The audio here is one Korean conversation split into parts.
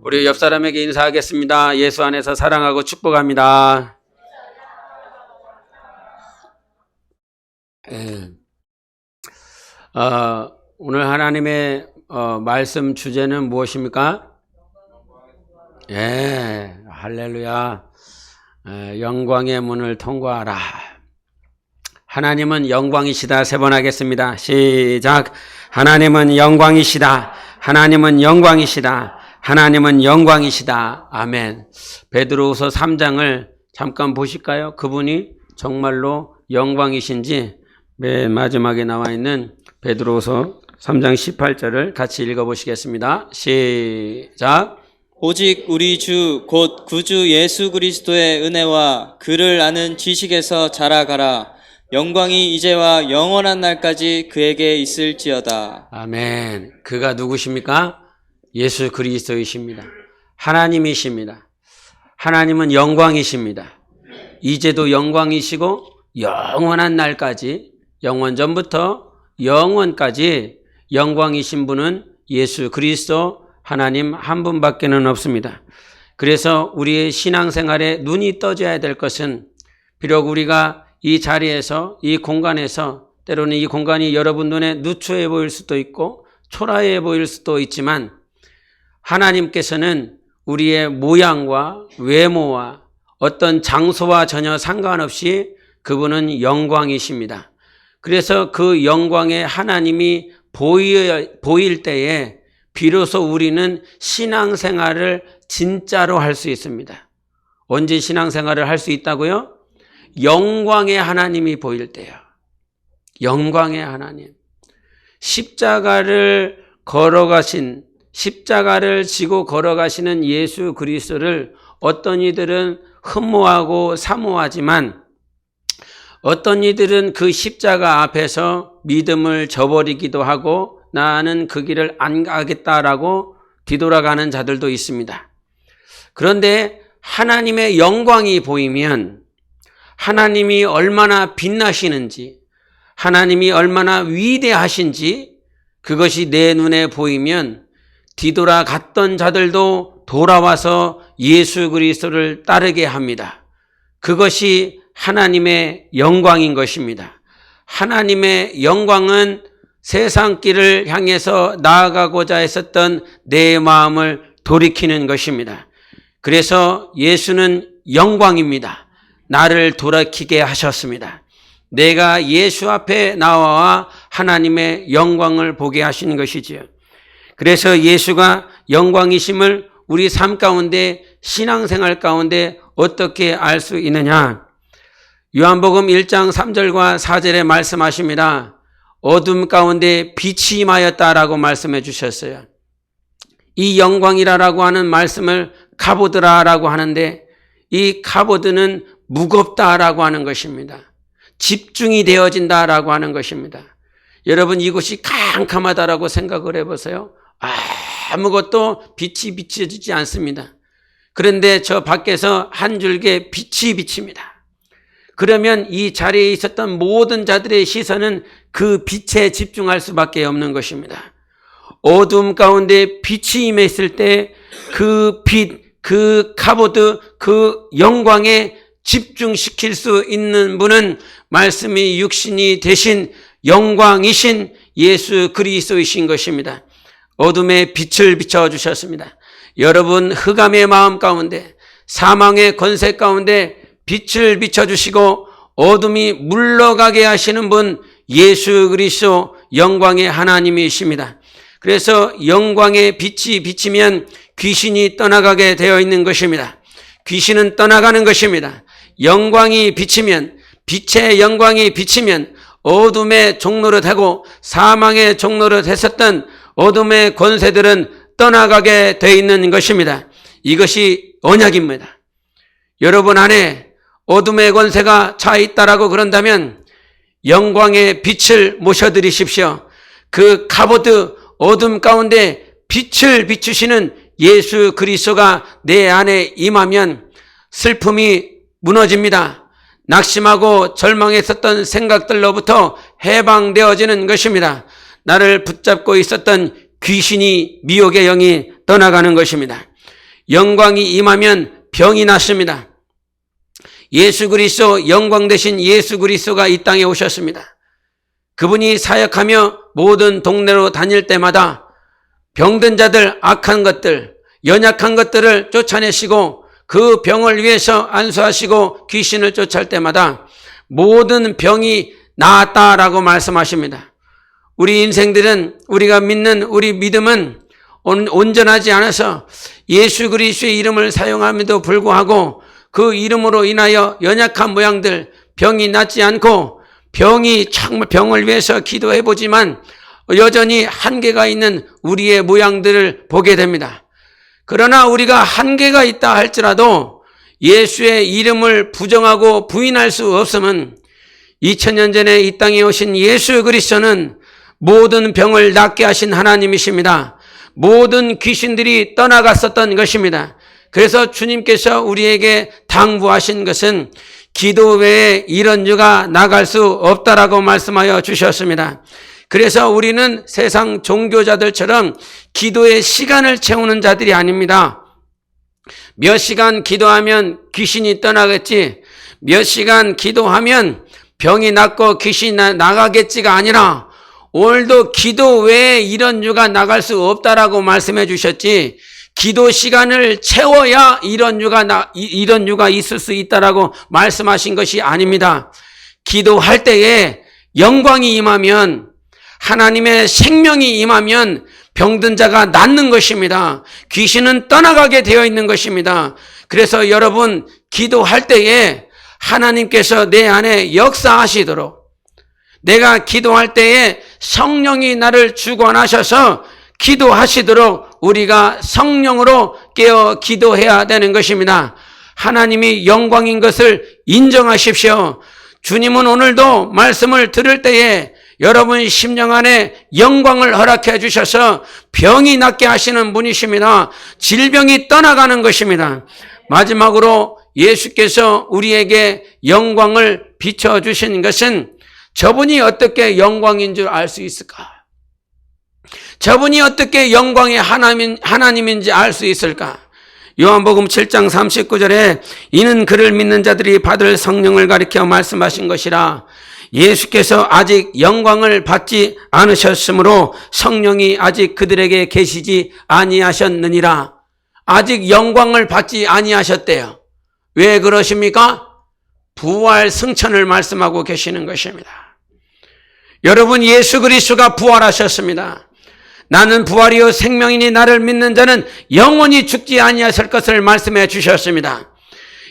우리 옆 사람에게 인사하겠습니다. 예수 안에서 사랑하고 축복합니다. 오늘 하나님의 말씀 주제는 무엇입니까? 할렐루야. 영광의 문을 통과하라. 하나님은 영광이시다. 세 번 하겠습니다. 시작. 하나님은 영광이시다. 하나님은 영광이시다. 하나님은 영광이시다. 아멘. 베드로후서 3장을 잠깐 보실까요? 그분이 정말로 영광이신지 맨 마지막에 나와 있는 베드로후서 3장 18절을 같이 읽어보시겠습니다. 시작. 오직 우리 주 곧 구주 예수 그리스도의 은혜와 그를 아는 지식에서 자라가라. 영광이 이제와 영원한 날까지 그에게 있을지어다. 아멘. 그가 누구십니까? 예수 그리스도이십니다. 하나님이십니다. 하나님은 영광이십니다. 이제도 영광이시고 영원한 날까지, 영원 전부터 영원까지 영광이신 분은 예수 그리스도 하나님 한 분밖에는 없습니다. 그래서 우리의 신앙생활에 눈이 떠져야 될 것은, 비록 우리가 이 자리에서, 이 공간에서, 때로는 이 공간이 여러분 눈에 누추해 보일 수도 있고 초라해 보일 수도 있지만, 하나님께서는 우리의 모양과 외모와 어떤 장소와 전혀 상관없이 그분은 영광이십니다. 그래서 그 영광의 하나님이 보일 때에 비로소 우리는 신앙생활을 진짜로 할 수 있습니다. 언제 신앙생활을 할 수 있다고요? 영광의 하나님이 보일 때요. 영광의 하나님. 십자가를 지고 걸어가시는 예수 그리스도를 어떤 이들은 흠모하고 사모하지만, 어떤 이들은 그 십자가 앞에서 믿음을 저버리기도 하고 나는 그 길을 안 가겠다라고 뒤돌아가는 자들도 있습니다. 그런데 하나님의 영광이 보이면, 하나님이 얼마나 빛나시는지, 하나님이 얼마나 위대하신지 그것이 내 눈에 보이면 뒤돌아갔던 자들도 돌아와서 예수 그리스도를 따르게 합니다. 그것이 하나님의 영광인 것입니다. 하나님의 영광은 세상 길을 향해서 나아가고자 했었던 내 마음을 돌이키는 것입니다. 그래서 예수는 영광입니다. 나를 돌이키게 하셨습니다. 내가 예수 앞에 나와 하나님의 영광을 보게 하신 것이지요. 그래서 예수가 영광이심을 우리 삶 가운데, 신앙생활 가운데 어떻게 알 수 있느냐? 요한복음 1장 3절과 4절에 말씀하십니다. 어둠 가운데 빛이 임하였다라고 말씀해 주셨어요. 이 영광이라고 하는 말씀을 카보드라라고 하는데, 이 카보드는 무겁다라고 하는 것입니다. 집중이 되어진다라고 하는 것입니다. 여러분, 이곳이 캄캄하다라고 생각을 해보세요. 아무것도 빛이 비춰지지 않습니다. 그런데 저 밖에서 한 줄기 빛이 비칩니다. 그러면 이 자리에 있었던 모든 자들의 시선은 그 빛에 집중할 수밖에 없는 것입니다. 어둠 가운데 빛이 임했을 때 그 빛, 그 카보드, 그 영광에 집중시킬 수 있는 분은 말씀이 육신이 되신 영광이신 예수 그리스도이신 것입니다. 어둠에 빛을 비춰주셨습니다. 여러분, 흑암의 마음 가운데, 사망의 권세 가운데 빛을 비춰주시고 어둠이 물러가게 하시는 분, 예수 그리스도 영광의 하나님이십니다. 그래서 영광의 빛이 비치면 귀신이 떠나가게 되어 있는 것입니다. 귀신은 떠나가는 것입니다. 영광이 비치면, 빛의 영광이 비치면 어둠의 종로로 되고 사망의 종로로 됐었던 어둠의 권세들은 떠나가게 되어 있는 것입니다. 이것이 언약입니다. 여러분 안에 어둠의 권세가 차 있다라고 그런다면 영광의 빛을 모셔드리십시오. 그 카보드, 어둠 가운데 빛을 비추시는 예수 그리스도가 내 안에 임하면 슬픔이 무너집니다. 낙심하고 절망했었던 생각들로부터 해방되어지는 것입니다. 나를 붙잡고 있었던 귀신이, 미혹의 영이 떠나가는 것입니다. 영광이 임하면 병이 났습니다. 예수 그리스도, 영광 되신 예수 그리스도가 이 땅에 오셨습니다. 그분이 사역하며 모든 동네로 다닐 때마다 병든 자들, 악한 것들, 연약한 것들을 쫓아내시고 그 병을 위해서 안수하시고 귀신을 쫓아할 때마다 모든 병이 나았다라고 말씀하십니다. 우리 인생들은, 우리가 믿는 우리 믿음은 온전하지 않아서 예수 그리스도의 이름을 사용함에도 불구하고 그 이름으로 인하여 연약한 모양들, 병이 낫지 않고 정말 병을 위해서 기도해 보지만 여전히 한계가 있는 우리의 모양들을 보게 됩니다. 그러나 우리가 한계가 있다 할지라도 예수의 이름을 부정하고 부인할 수 없음은 2000년 전에 이 땅에 오신 예수 그리스도는 모든 병을 낫게 하신 하나님이십니다. 모든 귀신들이 떠나갔었던 것입니다. 그래서 주님께서 우리에게 당부하신 것은 기도 외에 이런 유가 나갈 수 없다라고 말씀하여 주셨습니다. 그래서 우리는 세상 종교자들처럼 기도의 시간을 채우는 자들이 아닙니다. 몇 시간 기도하면 귀신이 떠나겠지, 몇 시간 기도하면 병이 낫고 귀신이 나가겠지가 아니라 오늘도 기도 외에 이런 유가 나갈 수 없다라고 말씀해 주셨지, 기도 시간을 채워야 이런 유가 있을 수 있다라고 말씀하신 것이 아닙니다. 기도할 때에 영광이 임하면, 하나님의 생명이 임하면 병든 자가 낫는 것입니다. 귀신은 떠나가게 되어 있는 것입니다. 그래서 여러분, 기도할 때에 하나님께서 내 안에 역사하시도록, 내가 기도할 때에 성령이 나를 주관하셔서 기도하시도록 우리가 성령으로 깨어 기도해야 되는 것입니다. 하나님이 영광인 것을 인정하십시오. 주님은 오늘도 말씀을 들을 때에 여러분 심령 안에 영광을 허락해 주셔서 병이 낫게 하시는 분이십니다. 질병이 떠나가는 것입니다. 마지막으로 예수께서 우리에게 영광을 비춰주신 것은 저분이 어떻게 영광인 줄 알 수 있을까? 저분이 어떻게 영광의 하나님인지 알 수 있을까? 요한복음 7장 39절에 이는 그를 믿는 자들이 받을 성령을 가리켜 말씀하신 것이라. 예수께서 아직 영광을 받지 않으셨으므로 성령이 아직 그들에게 계시지 아니하셨느니라. 아직 영광을 받지 아니하셨대요. 왜 그러십니까? 부활 승천을 말씀하고 계시는 것입니다. 여러분, 예수 그리스도가 부활하셨습니다. 나는 부활이요 생명이니 나를 믿는 자는 영원히 죽지 아니하실 것을 말씀해 주셨습니다.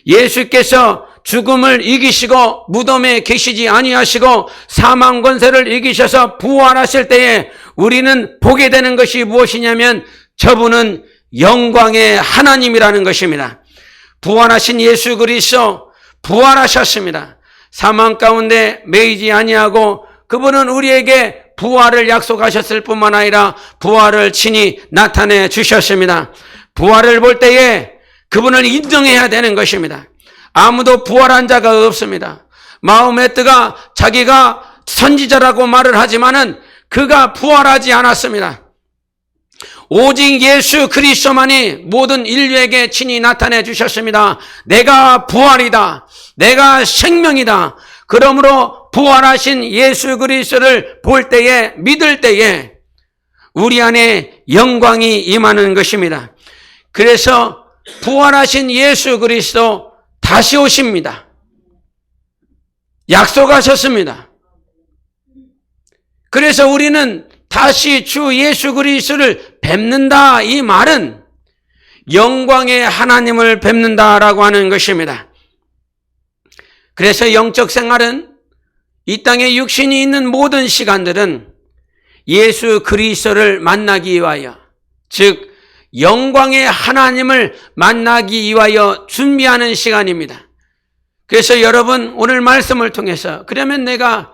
예수께서 죽음을 이기시고 무덤에 계시지 아니하시고 사망 권세를 이기셔서 부활하실 때에 우리는 보게 되는 것이 무엇이냐면 저분은 영광의 하나님이라는 것입니다. 부활하신 예수 그리스도 부활하셨습니다. 사망 가운데 매이지 아니하고 그분은 우리에게 부활을 약속하셨을 뿐만 아니라 부활을 친히 나타내 주셨습니다. 부활을 볼 때에 그분을 인정해야 되는 것입니다. 아무도 부활한 자가 없습니다. 마호메트가 자기가 선지자라고 말을 하지만은 그가 부활하지 않았습니다. 오직 예수 그리스도만이 모든 인류에게 친히 나타내 주셨습니다. 내가 부활이다. 내가 생명이다. 그러므로 부활하신 예수 그리스도를 볼 때에, 믿을 때에 우리 안에 영광이 임하는 것입니다. 그래서 부활하신 예수 그리스도 다시 오십니다. 약속하셨습니다. 그래서 우리는 다시 주 예수 그리스도를 뵙는다. 이 말은 영광의 하나님을 뵙는다라고 하는 것입니다. 그래서 영적 생활은 이 땅에 육신이 있는 모든 시간들은 예수 그리스도를 만나기 위하여, 즉 영광의 하나님을 만나기 위하여 준비하는 시간입니다. 그래서 여러분, 오늘 말씀을 통해서 그러면 내가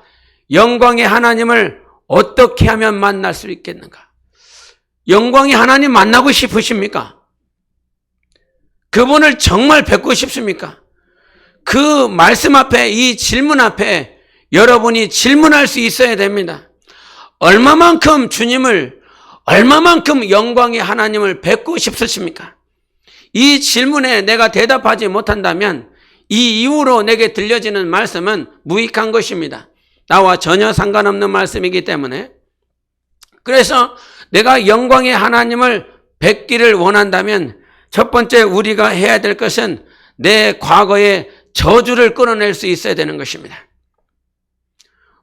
영광의 하나님을 어떻게 하면 만날 수 있겠는가? 영광의 하나님 만나고 싶으십니까? 그분을 정말 뵙고 싶습니까? 그 말씀 앞에, 이 질문 앞에 여러분이 질문할 수 있어야 됩니다. 얼마만큼 주님을, 얼마만큼 영광의 하나님을 뵙고 싶으십니까? 이 질문에 내가 대답하지 못한다면 이 이후로 내게 들려지는 말씀은 무익한 것입니다. 나와 전혀 상관없는 말씀이기 때문에. 그래서 내가 영광의 하나님을 뵙기를 원한다면 첫 번째 우리가 해야 될 것은 내 과거의 저주를 끌어낼 수 있어야 되는 것입니다.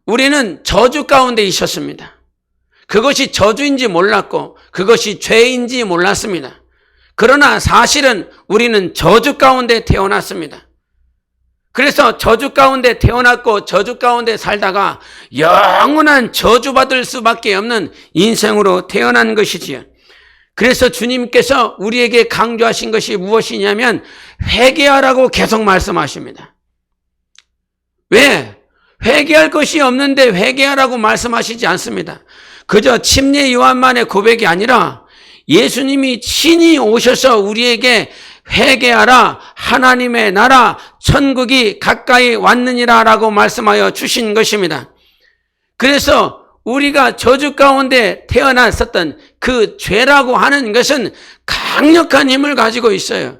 우리는 저주 가운데 있었습니다. 그것이 저주인지 몰랐고 그것이 죄인지 몰랐습니다. 그러나 사실은 우리는 저주 가운데 태어났습니다. 그래서 저주 가운데 태어났고 저주 가운데 살다가 영원한 저주받을 수밖에 없는 인생으로 태어난 것이지요. 그래서 주님께서 우리에게 강조하신 것이 무엇이냐면 회개하라고 계속 말씀하십니다. 왜? 회개할 것이 없는데 회개하라고 말씀하시지 않습니다. 그저 침례 요한만의 고백이 아니라 예수님이 친히 오셔서 우리에게 회개하라, 하나님의 나라 천국이 가까이 왔느니라 라고 말씀하여 주신 것입니다. 그래서 우리가 저주 가운데 태어났었던 그 죄라고 하는 것은 강력한 힘을 가지고 있어요.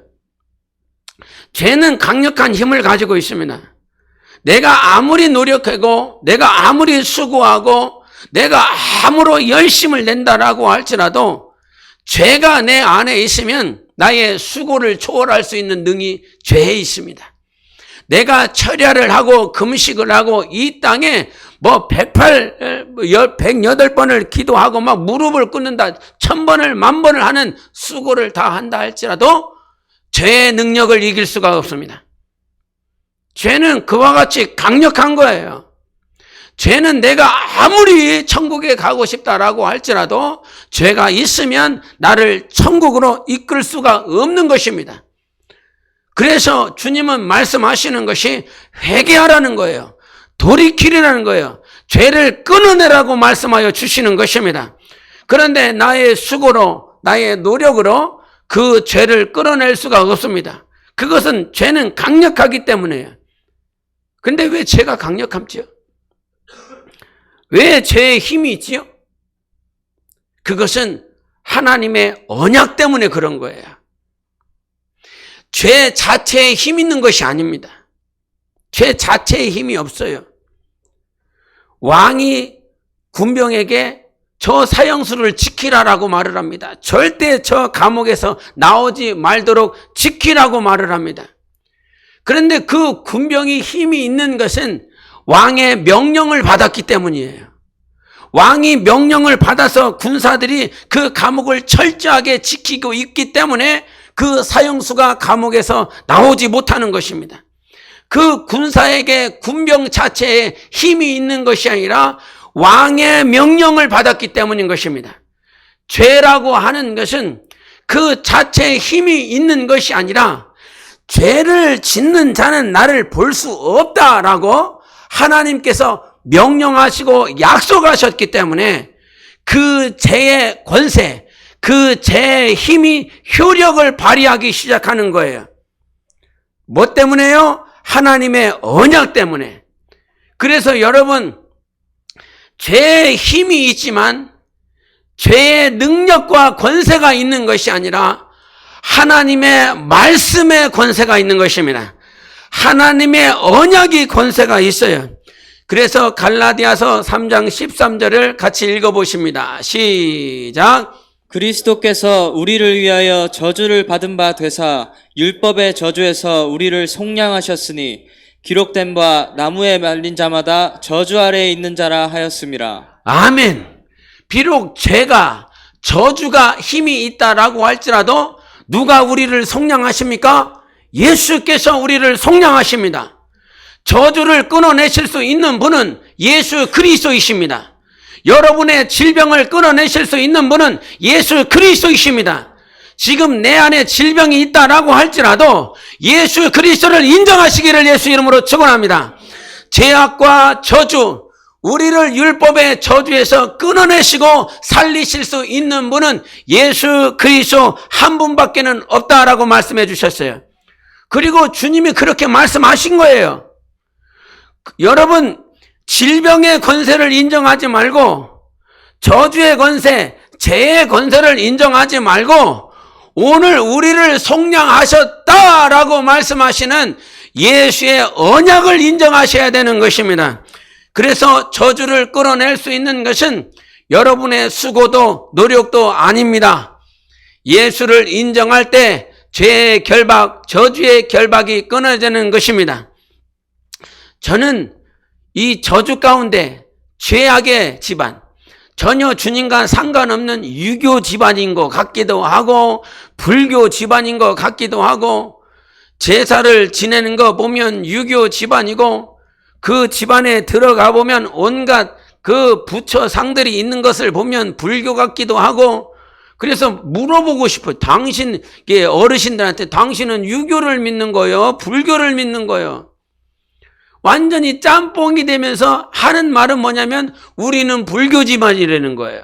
죄는 강력한 힘을 가지고 있습니다. 내가 아무리 노력하고 내가 아무리 수고하고 내가 아무로 열심을 낸다라고 할지라도 죄가 내 안에 있으면 나의 수고를 초월할 수 있는 능이 죄에 있습니다. 내가 철야를 하고 금식을 하고 이 땅에 108번을 기도하고 막 무릎을 꿇는다, 1000번을 10,000번을 하는 수고를 다 한다 할지라도 죄의 능력을 이길 수가 없습니다. 죄는 그와 같이 강력한 거예요. 죄는 내가 아무리 천국에 가고 싶다라고 할지라도 죄가 있으면 나를 천국으로 이끌 수가 없는 것입니다. 그래서 주님은 말씀하시는 것이 회개하라는 거예요. 돌이키라는 거예요. 죄를 끊어내라고 말씀하여 주시는 것입니다. 그런데 나의 수고로 나의 노력으로 그 죄를 끊어낼 수가 없습니다. 그것은 죄는 강력하기 때문에요. 근데 왜 죄가 강력함지요? 왜 죄의 힘이 있지요? 그것은 하나님의 언약 때문에 그런 거예요. 죄 자체에 힘 있는 것이 아닙니다. 죄 자체에 힘이 없어요. 왕이 군병에게 저 사형수를 지키라라고 말을 합니다. 절대 저 감옥에서 나오지 말도록 지키라고 말을 합니다. 그런데 그 군병이 힘이 있는 것은 왕의 명령을 받았기 때문이에요. 왕이 명령을 받아서 군사들이 그 감옥을 철저하게 지키고 있기 때문에 그 사형수가 감옥에서 나오지 못하는 것입니다. 그 군사에게 군병 자체에 힘이 있는 것이 아니라 왕의 명령을 받았기 때문인 것입니다. 죄라고 하는 것은 그 자체에 힘이 있는 것이 아니라 죄를 짓는 자는 나를 볼 수 없다라고 하나님께서 명령하시고 약속하셨기 때문에 그 죄의 권세, 그 죄의 힘이 효력을 발휘하기 시작하는 거예요. 뭐 때문에요? 하나님의 언약 때문에. 그래서 여러분, 죄의 힘이 있지만 죄의 능력과 권세가 있는 것이 아니라 하나님의 말씀의 권세가 있는 것입니다. 하나님의 언약이 권세가 있어요. 그래서 갈라디아서 3장 13절을 같이 읽어보십니다. 시작. 그리스도께서 우리를 위하여 저주를 받은 바 되사 율법의 저주에서 우리를 속량하셨으니 기록된 바 나무에 말린 자마다 저주 아래에 있는 자라 하였음이라. 아멘. 비록 죄가 저주가 힘이 있다라고 할지라도 누가 우리를 속량하십니까? 예수께서 우리를 속량하십니다. 저주를 끊어내실 수 있는 분은 예수 그리스도이십니다. 여러분의 질병을 끊어내실 수 있는 분은 예수 그리스도이십니다. 지금 내 안에 질병이 있다라고 할지라도 예수 그리스도를 인정하시기를 예수 이름으로 축원합니다. 죄악과 저주, 우리를 율법의 저주에서 끊어내시고 살리실 수 있는 분은 예수 그리스도 한 분밖에는 없다라고 말씀해 주셨어요. 그리고 주님이 그렇게 말씀하신 거예요. 여러분, 질병의 권세를 인정하지 말고 저주의 권세, 죄의 권세를 인정하지 말고 오늘 우리를 속량하셨다라고 말씀하시는 예수의 언약을 인정하셔야 되는 것입니다. 그래서 저주를 끌어낼 수 있는 것은 여러분의 수고도 노력도 아닙니다. 예수를 인정할 때 죄의 결박, 저주의 결박이 끊어지는 것입니다. 저는 이 저주 가운데 죄악의 집안, 전혀 주님과 상관없는 유교 집안인 것 같기도 하고 불교 집안인 것 같기도 하고 제사를 지내는 거 보면 유교 집안이고 그 집안에 들어가 보면 온갖 그 부처상들이 있는 것을 보면 불교 같기도 하고 그래서 물어보고 싶어요. 당신 어르신들한테 당신은 유교를 믿는 거예요? 불교를 믿는 거예요? 완전히 짬뽕이 되면서 하는 말은 뭐냐면 우리는 불교 집안이라는 거예요.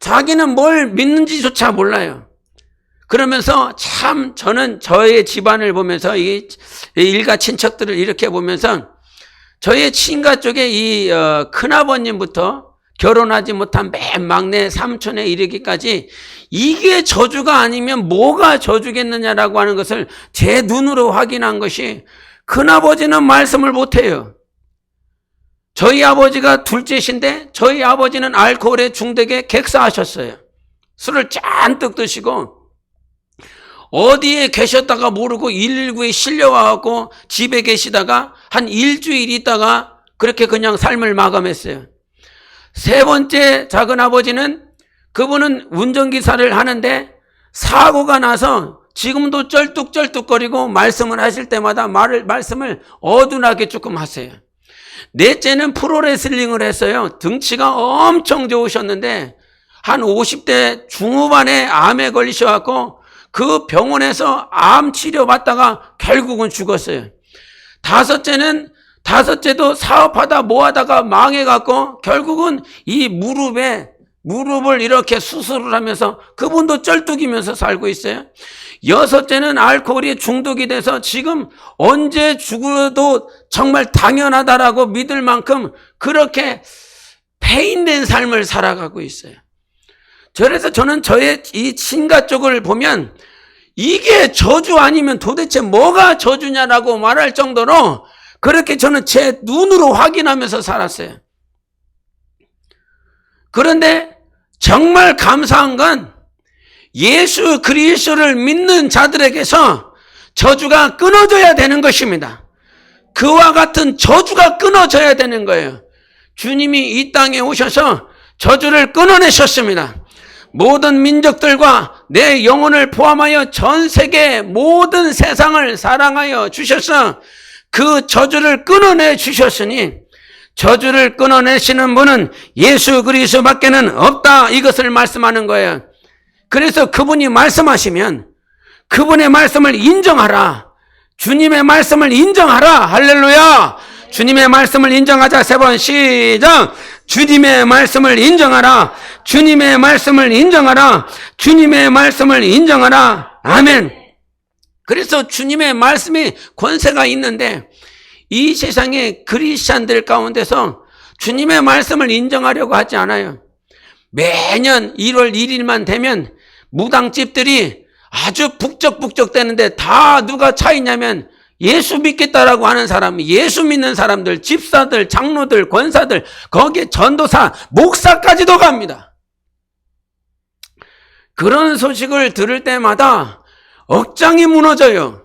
자기는 뭘 믿는지조차 몰라요. 그러면서 참 저는 저의 집안을 보면서 이 일가 친척들을 이렇게 보면서 저의 친가 쪽에 이 큰아버님부터 결혼하지 못한 맨 막내 삼촌에 이르기까지 이게 저주가 아니면 뭐가 저주겠느냐라고 하는 것을 제 눈으로 확인한 것이 큰아버지는 말씀을 못해요. 저희 아버지가 둘째신데 저희 아버지는 알코올에 중독에 객사하셨어요. 술을 잔뜩 드시고 어디에 계셨다가 모르고 119에 실려와갖고 집에 계시다가 한 일주일 있다가 그렇게 그냥 삶을 마감했어요. 세 번째 작은 아버지는 그분은 운전기사를 하는데 사고가 나서 지금도 쩔뚝쩔뚝거리고 말씀을 하실 때마다 말씀을 어둔하게 조금 하세요. 넷째는 프로레슬링을 했어요. 등치가 엄청 좋으셨는데 한 50대 중후반에 암에 걸리셔갖고 그 병원에서 암 치료받다가 결국은 죽었어요. 다섯째도 사업하다 뭐하다가 망해갖고 결국은 이 무릎을 이렇게 수술을 하면서 그분도 쩔뚝이면서 살고 있어요. 여섯째는 알코올이 중독이 돼서 지금 언제 죽어도 정말 당연하다라고 믿을 만큼 그렇게 폐인된 삶을 살아가고 있어요. 그래서 저는 저의 이 친가 쪽을 보면 이게 저주 아니면 도대체 뭐가 저주냐라고 말할 정도로 그렇게 저는 제 눈으로 확인하면서 살았어요. 그런데 정말 감사한 건 예수 그리스도를 믿는 자들에게서 저주가 끊어져야 되는 것입니다. 그와 같은 저주가 끊어져야 되는 거예요. 주님이 이 땅에 오셔서 저주를 끊어내셨습니다. 모든 민족들과 내 영혼을 포함하여 전 세계 모든 세상을 사랑하여 주셔서 그 저주를 끊어내 주셨으니 저주를 끊어내시는 분은 예수 그리스도밖에는 없다, 이것을 말씀하는 거예요. 그래서 그분이 말씀하시면 그분의 말씀을 인정하라. 주님의 말씀을 인정하라. 할렐루야. 주님의 말씀을 인정하자. 3번 시작. 주님의 말씀을 인정하라. 주님의 말씀을 인정하라. 주님의 말씀을 인정하라. 아멘. 그래서 주님의 말씀이 권세가 있는데 이 세상의 크리스찬들 가운데서 주님의 말씀을 인정하려고 하지 않아요. 매년 1월 1일만 되면 무당집들이 아주 북적북적 되는데 다 누가 차 있냐면 예수 믿겠다라고 하는 사람, 예수 믿는 사람들, 집사들, 장로들, 권사들, 거기에 전도사, 목사까지도 갑니다. 그런 소식을 들을 때마다 억장이 무너져요.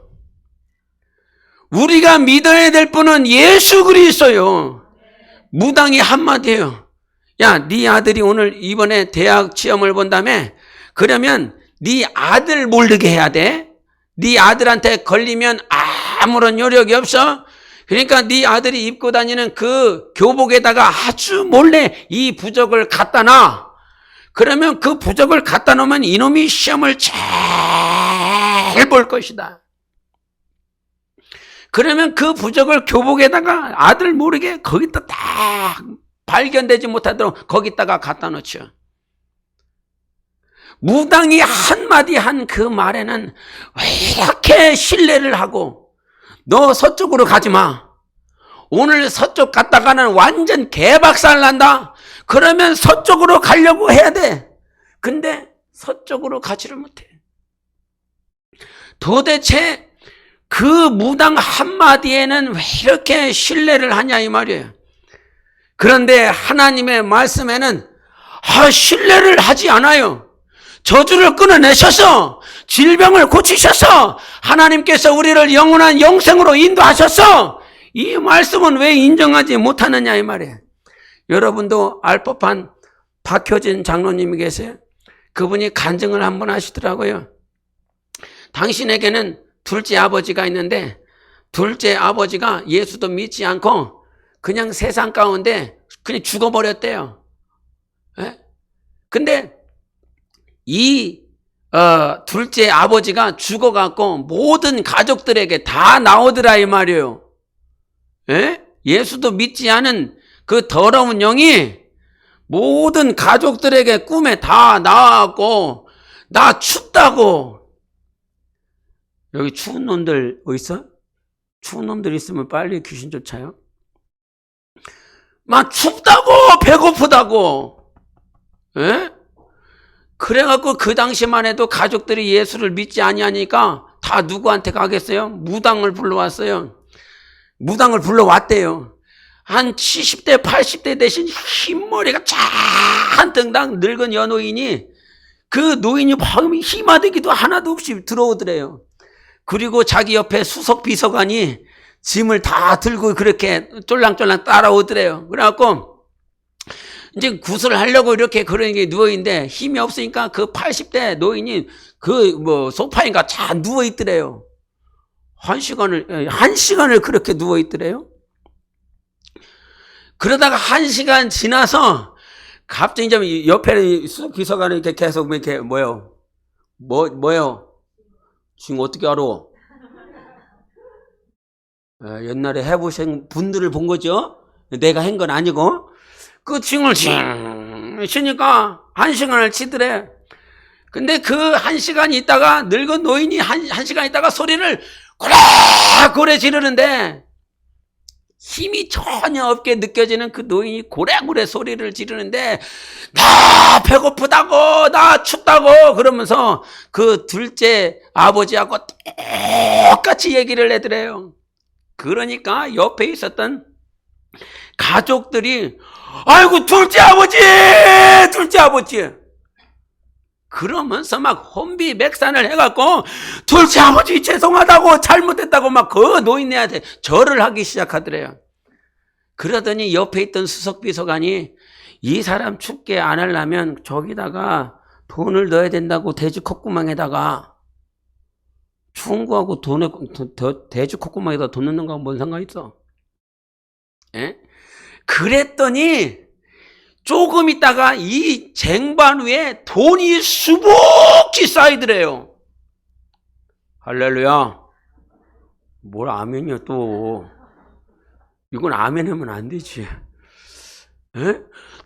우리가 믿어야 될 분은 예수 그리스도요. 무당이 한마디예요. 야, 네 아들이 오늘 이번에 대학 시험을 본다며? 그러면 네 아들 모르게 해야 돼. 네 아들한테 걸리면 아무런 요력이 없어. 그러니까 네 아들이 입고 다니는 그 교복에다가 아주 몰래 이 부적을 갖다 놔. 그러면 그 부적을 갖다 놓으면 이놈이 시험을 잘 볼 것이다. 그러면 그 부적을 교복에다가 아들 모르게 거기다 딱 발견되지 못하도록 거기다가 갖다 놓죠. 무당이 한마디 한 그 말에는 왜 이렇게 신뢰를 하고 너 서쪽으로 가지 마. 오늘 서쪽 갔다가는 완전 개박살 난다. 그러면 서쪽으로 가려고 해야 돼. 근데 서쪽으로 가지를 못해. 도대체 그 무당 한마디에는 왜 이렇게 신뢰를 하냐 이 말이에요. 그런데 하나님의 말씀에는 신뢰를 하지 않아요. 저주를 끊어내셔서 질병을 고치셔서 하나님께서 우리를 영원한 영생으로 인도하셔서 이 말씀은 왜 인정하지 못하느냐 이 말이에요. 여러분도 알 법한 박효진 장로님이 계세요. 그분이 간증을 한번 하시더라고요. 당신에게는 둘째 아버지가 있는데 둘째 아버지가 예수도 믿지 않고 그냥 세상 가운데 그냥 죽어버렸대요. 예? 근데 이 둘째 아버지가 죽어갖고 모든 가족들에게 다 나오더라 이 말이에요. 예? 예수도 믿지 않은 그 더러운 영이 모든 가족들에게 꿈에 다 나와갖고 나 춥다고. 여기 추운 놈들 뭐 있어? 추운 놈들 있으면 빨리 귀신 쫓아요. 막 춥다고 배고프다고. 예? 그래갖고 그 당시만 해도 가족들이 예수를 믿지 아니하니까 다 누구한테 가겠어요? 무당을 불러왔어요. 무당을 불러왔대요. 한 70대 80대 되신 흰머리가 잔뜩 늙은 여노인이 그 노인이 방금 힘아대기도 하나도 없이 들어오더래요. 그리고 자기 옆에 수석 비서관이 짐을 다 들고 그렇게 쫄랑쫄랑 따라오더래요. 그래갖고 이제 굿을 하려고 이렇게 그런 게 누워있는데 힘이 없으니까 그 80대 노인이 그 소파인가 잘 누워있더래요. 한 시간을 그렇게 누워있더래요. 그러다가 1시간 지나서 갑자기 좀 옆에 수석 비서관이 이렇게 계속 이렇게 뭐요? 지금 어떻게 알아? 옛날에 해보신 분들을 본 거죠? 내가 한 건 아니고. 그 징을 치니까 1시간을 치더래. 근데 그 1시간 있다가 늙은 노인이 1시간 있다가 소리를 고래고래 지르는데 힘이 전혀 없게 느껴지는 그 노인이 고래고래 소리를 지르는데 나 배고프다고 나 춥다고 그러면서 그 둘째 아버지하고 똑같이 얘기를 해더래요. 그러니까 옆에 있었던 가족들이 아이고 둘째 아버지 그러면서 막 혼비백산을 해갖고 둘째 아버지 죄송하다고 잘못했다고 막 그 노인네한테 절을 하기 시작하더래요. 그러더니 옆에 있던 수석비서관이 이 사람 춥게 안 하려면 저기다가 돈을 넣어야 된다고 돼지 콧구멍에다가 추운 거하고 돼지 콧구멍에다 돈 넣는 거하고 뭔 상관 있어? 예? 그랬더니 조금 있다가 이 쟁반 위에 돈이 수북히 쌓이더래요. 할렐루야. 뭘 아멘이야 또. 이건 아멘하면 안 되지. 에?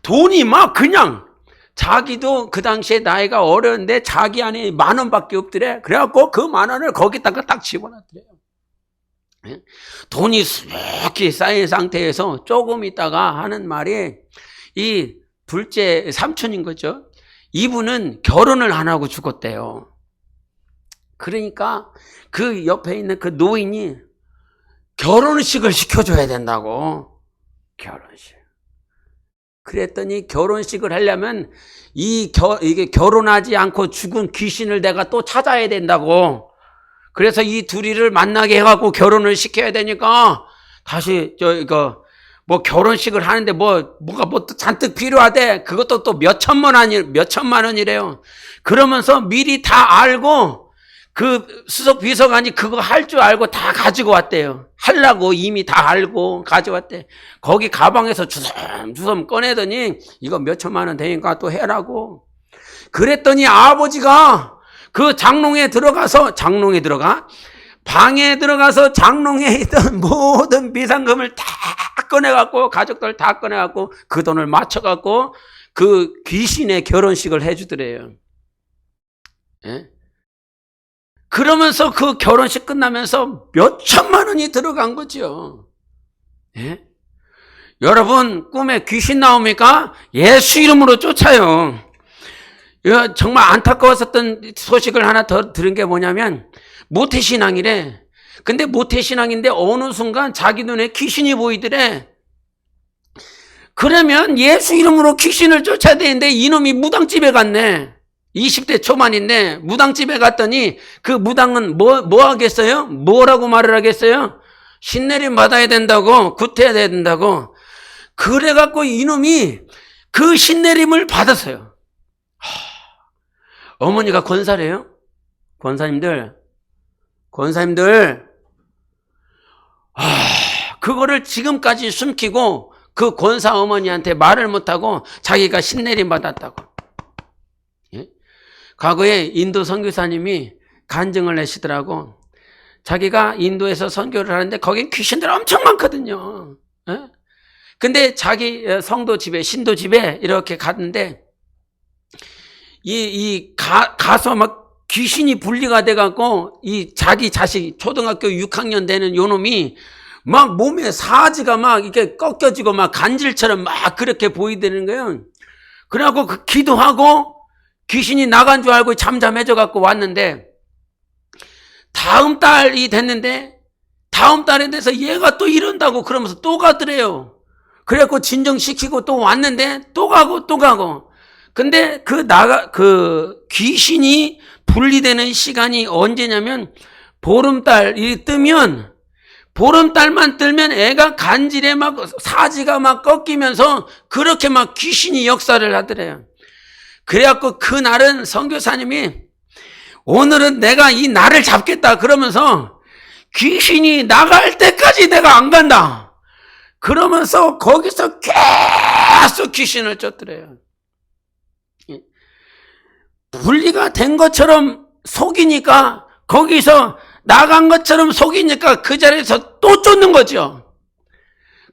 돈이 막 그냥 자기도 그 당시에 나이가 어렸는데 자기 안에 10,000원밖에 없더래. 그래갖고 그 10,000원을 거기다가 딱 집어넣더래요. 에? 돈이 수북히 쌓인 상태에서 조금 있다가 하는 말이 이 둘째 삼촌인 거죠. 이분은 결혼을 안 하고 죽었대요. 그러니까 그 옆에 있는 그 노인이 결혼식을 시켜줘야 된다고. 결혼식. 그랬더니 결혼식을 하려면 이게 결혼하지 않고 죽은 귀신을 내가 또 찾아야 된다고. 그래서 이 둘이를 만나게 해갖고 결혼을 시켜야 되니까 다시 뭐 결혼식을 하는데 뭐가 잔뜩 필요하대. 그것도 또 몇천만 원이래요. 그러면서 미리 다 알고 그 수석 비서관이 그거 할 줄 알고 다 가지고 왔대요. 하려고 이미 다 알고 가져왔대. 거기 가방에서 주섬주섬 꺼내더니 이거 몇천만 원 되니까 또 해라고. 그랬더니 아버지가 그 방에 들어가서 장롱에 있던 모든 비상금을 다 꺼내갖고 가족들 다 꺼내갖고 그 돈을 맞춰갖고 그 귀신의 결혼식을 해주더래요. 예? 그러면서 그 결혼식 끝나면서 몇천만 원이 들어간 거죠. 예? 여러분 꿈에 귀신 나옵니까? 예수 이름으로 쫓아요. 정말 안타까웠었던 소식을 하나 더 들은 게 뭐냐면 모태신앙이래. 근데 모태신앙인데 어느 순간 자기 눈에 귀신이 보이더래. 그러면 예수 이름으로 귀신을 쫓아야 되는데 이놈이 무당집에 갔네. 20대 초반인데 무당집에 갔더니 그 무당은 뭐 하겠어요? 뭐라고 말을 하겠어요? 신내림 받아야 된다고, 구태야 된다고. 그래갖고 이놈이 그 신내림을 받았어요. 어머니가 권사래요? 권사님들, 그거를 지금까지 숨기고 그 권사 어머니한테 말을 못하고 자기가 신내림 받았다고. 예? 과거에 인도 선교사님이 간증을 내시더라고. 자기가 인도에서 선교를 하는데 거긴 귀신들 엄청 많거든요. 예? 근데 자기 성도 집에, 신도 집에 이렇게 갔는데 가서 막 귀신이 분리가 돼갖고 이 자기 자식 초등학교 6학년 되는 요놈이 막 몸에 사지가 막 이렇게 꺾여지고 막 간질처럼 막 그렇게 보이되는 거예요. 그래갖고 그 기도하고 귀신이 나간 줄 알고 잠잠해져 갖고 왔는데 다음 달이 됐는데 다음 달에 돼서 얘가 또 이런다고 그러면서 또 가더래요. 그래갖고 진정시키고 또 왔는데 또 가고. 근데 그 귀신이 분리되는 시간이 언제냐면 보름달이 뜨면 보름달만 뜨면 애가 간질에 막 사지가 막 꺾이면서 그렇게 막 귀신이 역사를 하더래요. 그래갖고 그날은 선교사님이 오늘은 내가 이 날을 잡겠다 그러면서 귀신이 나갈 때까지 내가 안 간다. 그러면서 거기서 계속 귀신을 쫓더래요. 분리가 된 것처럼 속이니까 거기서 나간 것처럼 속이니까 그 자리에서 또 쫓는 거죠.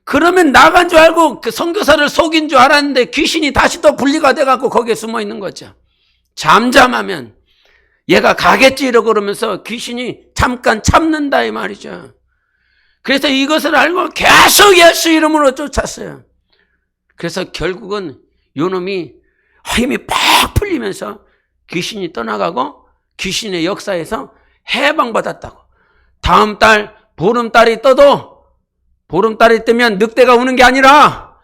그러면 나간 줄 알고 그 선교사를 속인 줄 알았는데 귀신이 다시 또 분리가 돼갖고 거기에 숨어 있는 거죠. 잠잠하면 얘가 가겠지 이러고 그러면서 귀신이 잠깐 참는다 이 말이죠. 그래서 이것을 알고 계속 예수 이름으로 쫓았어요. 그래서 결국은 요놈이 힘이 팍 풀리면서 귀신이 떠나가고 귀신의 역사에서 해방받았다고. 다음 달 보름달이 떠도 보름달이 뜨면 늑대가 우는 게 아니라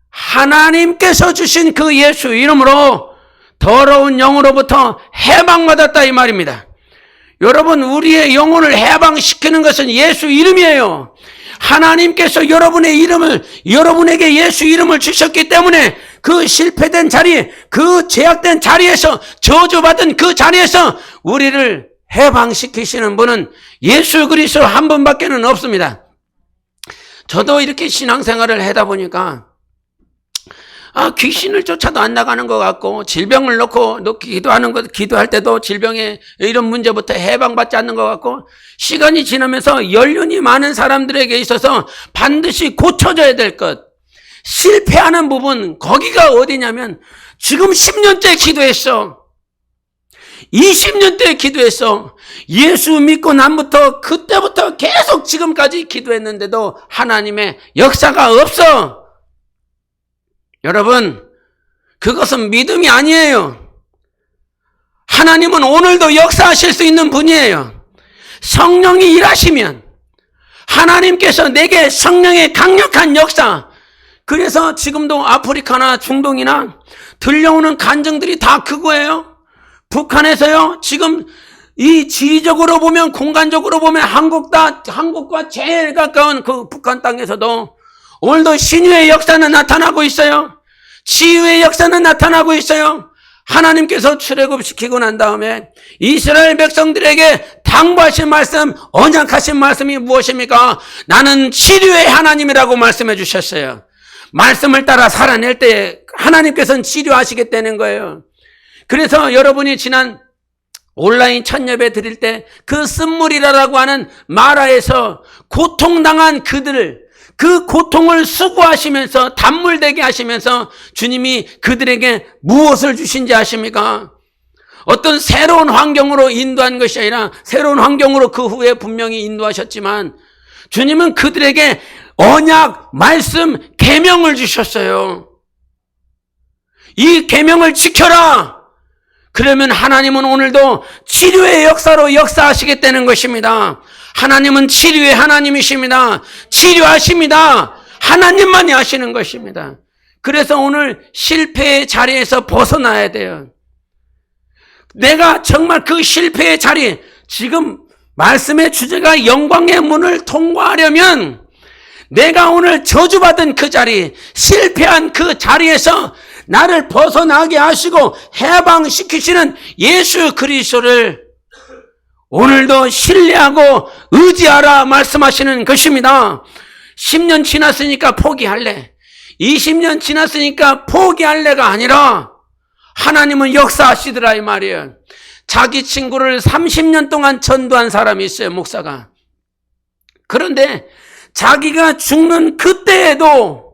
하나님께서 주신 그 예수 이름으로 더러운 영으로부터 해방받았다 이 말입니다. 여러분, 우리의 영혼을 해방시키는 것은 예수 이름이에요. 하나님께서 여러분에게 예수 이름을 주셨기 때문에 그 실패된 자리, 그 제약된 자리에서, 저주받은 그 자리에서 우리를 해방시키시는 분은 예수 그리스도 한 분밖에는 없습니다. 저도 이렇게 신앙생활을 하다 보니까 귀신을 쫓아도 안 나가는 것 같고, 질병을 놓고 기도할 때도 질병의 이런 문제부터 해방받지 않는 것 같고, 시간이 지나면서 연륜이 많은 사람들에게 있어서 반드시 고쳐져야 될 것, 실패하는 부분, 거기가 어디냐면 지금 10년째 기도했어. 20년째 기도했어. 예수 믿고 난부터 그때부터 계속 지금까지 기도했는데도 하나님의 역사가 없어. 여러분, 그것은 믿음이 아니에요. 하나님은 오늘도 역사하실 수 있는 분이에요. 성령이 일하시면 하나님께서 내게 성령의 강력한 역사, 그래서 지금도 아프리카나 중동이나 들려오는 간증들이 다 그거예요. 북한에서요, 지금 이 지리적으로 보면, 공간적으로 보면 한국과 제일 가까운 그 북한 땅에서도 오늘도 신유의 역사는 나타나고 있어요. 치유의 역사는 나타나고 있어요. 하나님께서 출애굽시키고 난 다음에 이스라엘 백성들에게 당부하신 말씀, 언약하신 말씀이 무엇입니까? 나는 치료의 하나님이라고 말씀해 주셨어요. 말씀을 따라 살아낼 때 하나님께서는 치료하시겠다는 거예요. 그래서 여러분이 지난 온라인 첫 예배 드릴 때 그 쓴물이라고 하는 마라에서 고통당한 그 고통을 수고하시면서 단물되게 하시면서 주님이 그들에게 무엇을 주신지 아십니까? 어떤 새로운 환경으로 인도한 것이 아니라, 새로운 환경으로 그 후에 분명히 인도하셨지만 주님은 그들에게 언약, 말씀, 계명을 주셨어요. 이 계명을 지켜라. 그러면 하나님은 오늘도 치료의 역사로 역사하시겠다는 것입니다. 하나님은 치료의 하나님이십니다. 치료하십니다. 하나님만이 하시는 것입니다. 그래서 오늘 실패의 자리에서 벗어나야 돼요. 내가 정말 그 실패의 자리, 지금 말씀의 주제가 영광의 문을 통과하려면 내가 오늘 저주받은 그 자리, 실패한 그 자리에서 나를 벗어나게 하시고 해방시키시는 예수 그리스도를 오늘도 신뢰하고 의지하라 말씀하시는 것입니다. 10년 지났으니까 포기할래. 20년 지났으니까 포기할래가 아니라 하나님은 역사하시더라 이 말이에요. 자기 친구를 30년 동안 전도한 사람이 있어요, 목사가. 그런데 자기가 죽는 그때에도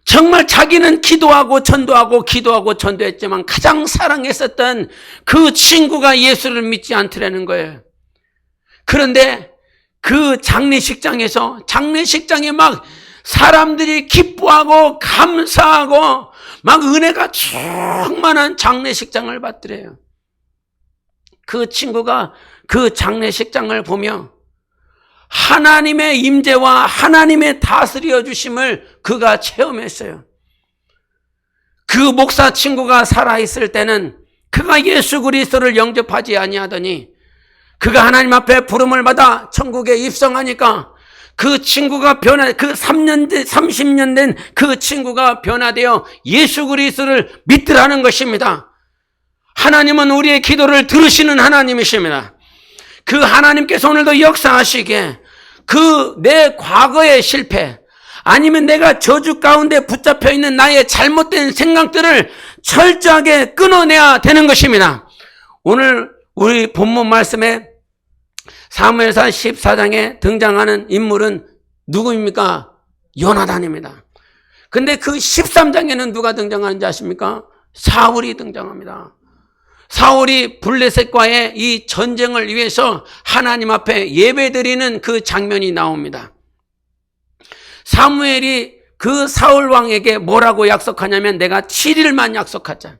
정말 자기는 기도하고 전도했지만 가장 사랑했었던 그 친구가 예수를 믿지 않더라는 거예요. 그런데 그 장례식장에 막 사람들이 기뻐하고 감사하고 막 은혜가 충만한 장례식장을 받더래요. 그 친구가 그 장례식장을 보며 하나님의 임재와 하나님의 다스려 주심을 그가 체험했어요. 그 목사 친구가 살아있을 때는 그가 예수 그리스도를 영접하지 아니하더니 그가 하나님 앞에 부름을 받아 천국에 입성하니까 그 친구가 그 30년 된 그 친구가 변화되어 예수 그리스도를 믿으라는 것입니다. 하나님은 우리의 기도를 들으시는 하나님이십니다. 그 하나님께서 오늘도 역사하시기에 그 내 과거의 실패 아니면 내가 저주 가운데 붙잡혀 있는 나의 잘못된 생각들을 철저하게 끊어내야 되는 것입니다. 오늘 우리 본문 말씀에 사무엘상 14장에 등장하는 인물은 누구입니까? 요나단입니다. 근데 그 13장에는 누가 등장하는지 아십니까? 사울이 등장합니다. 사울이 블레셋과의 이 전쟁을 위해서 하나님 앞에 예배드리는 그 장면이 나옵니다. 사무엘이 그 사울 왕에게 뭐라고 약속하냐면 내가 7일만 약속하자.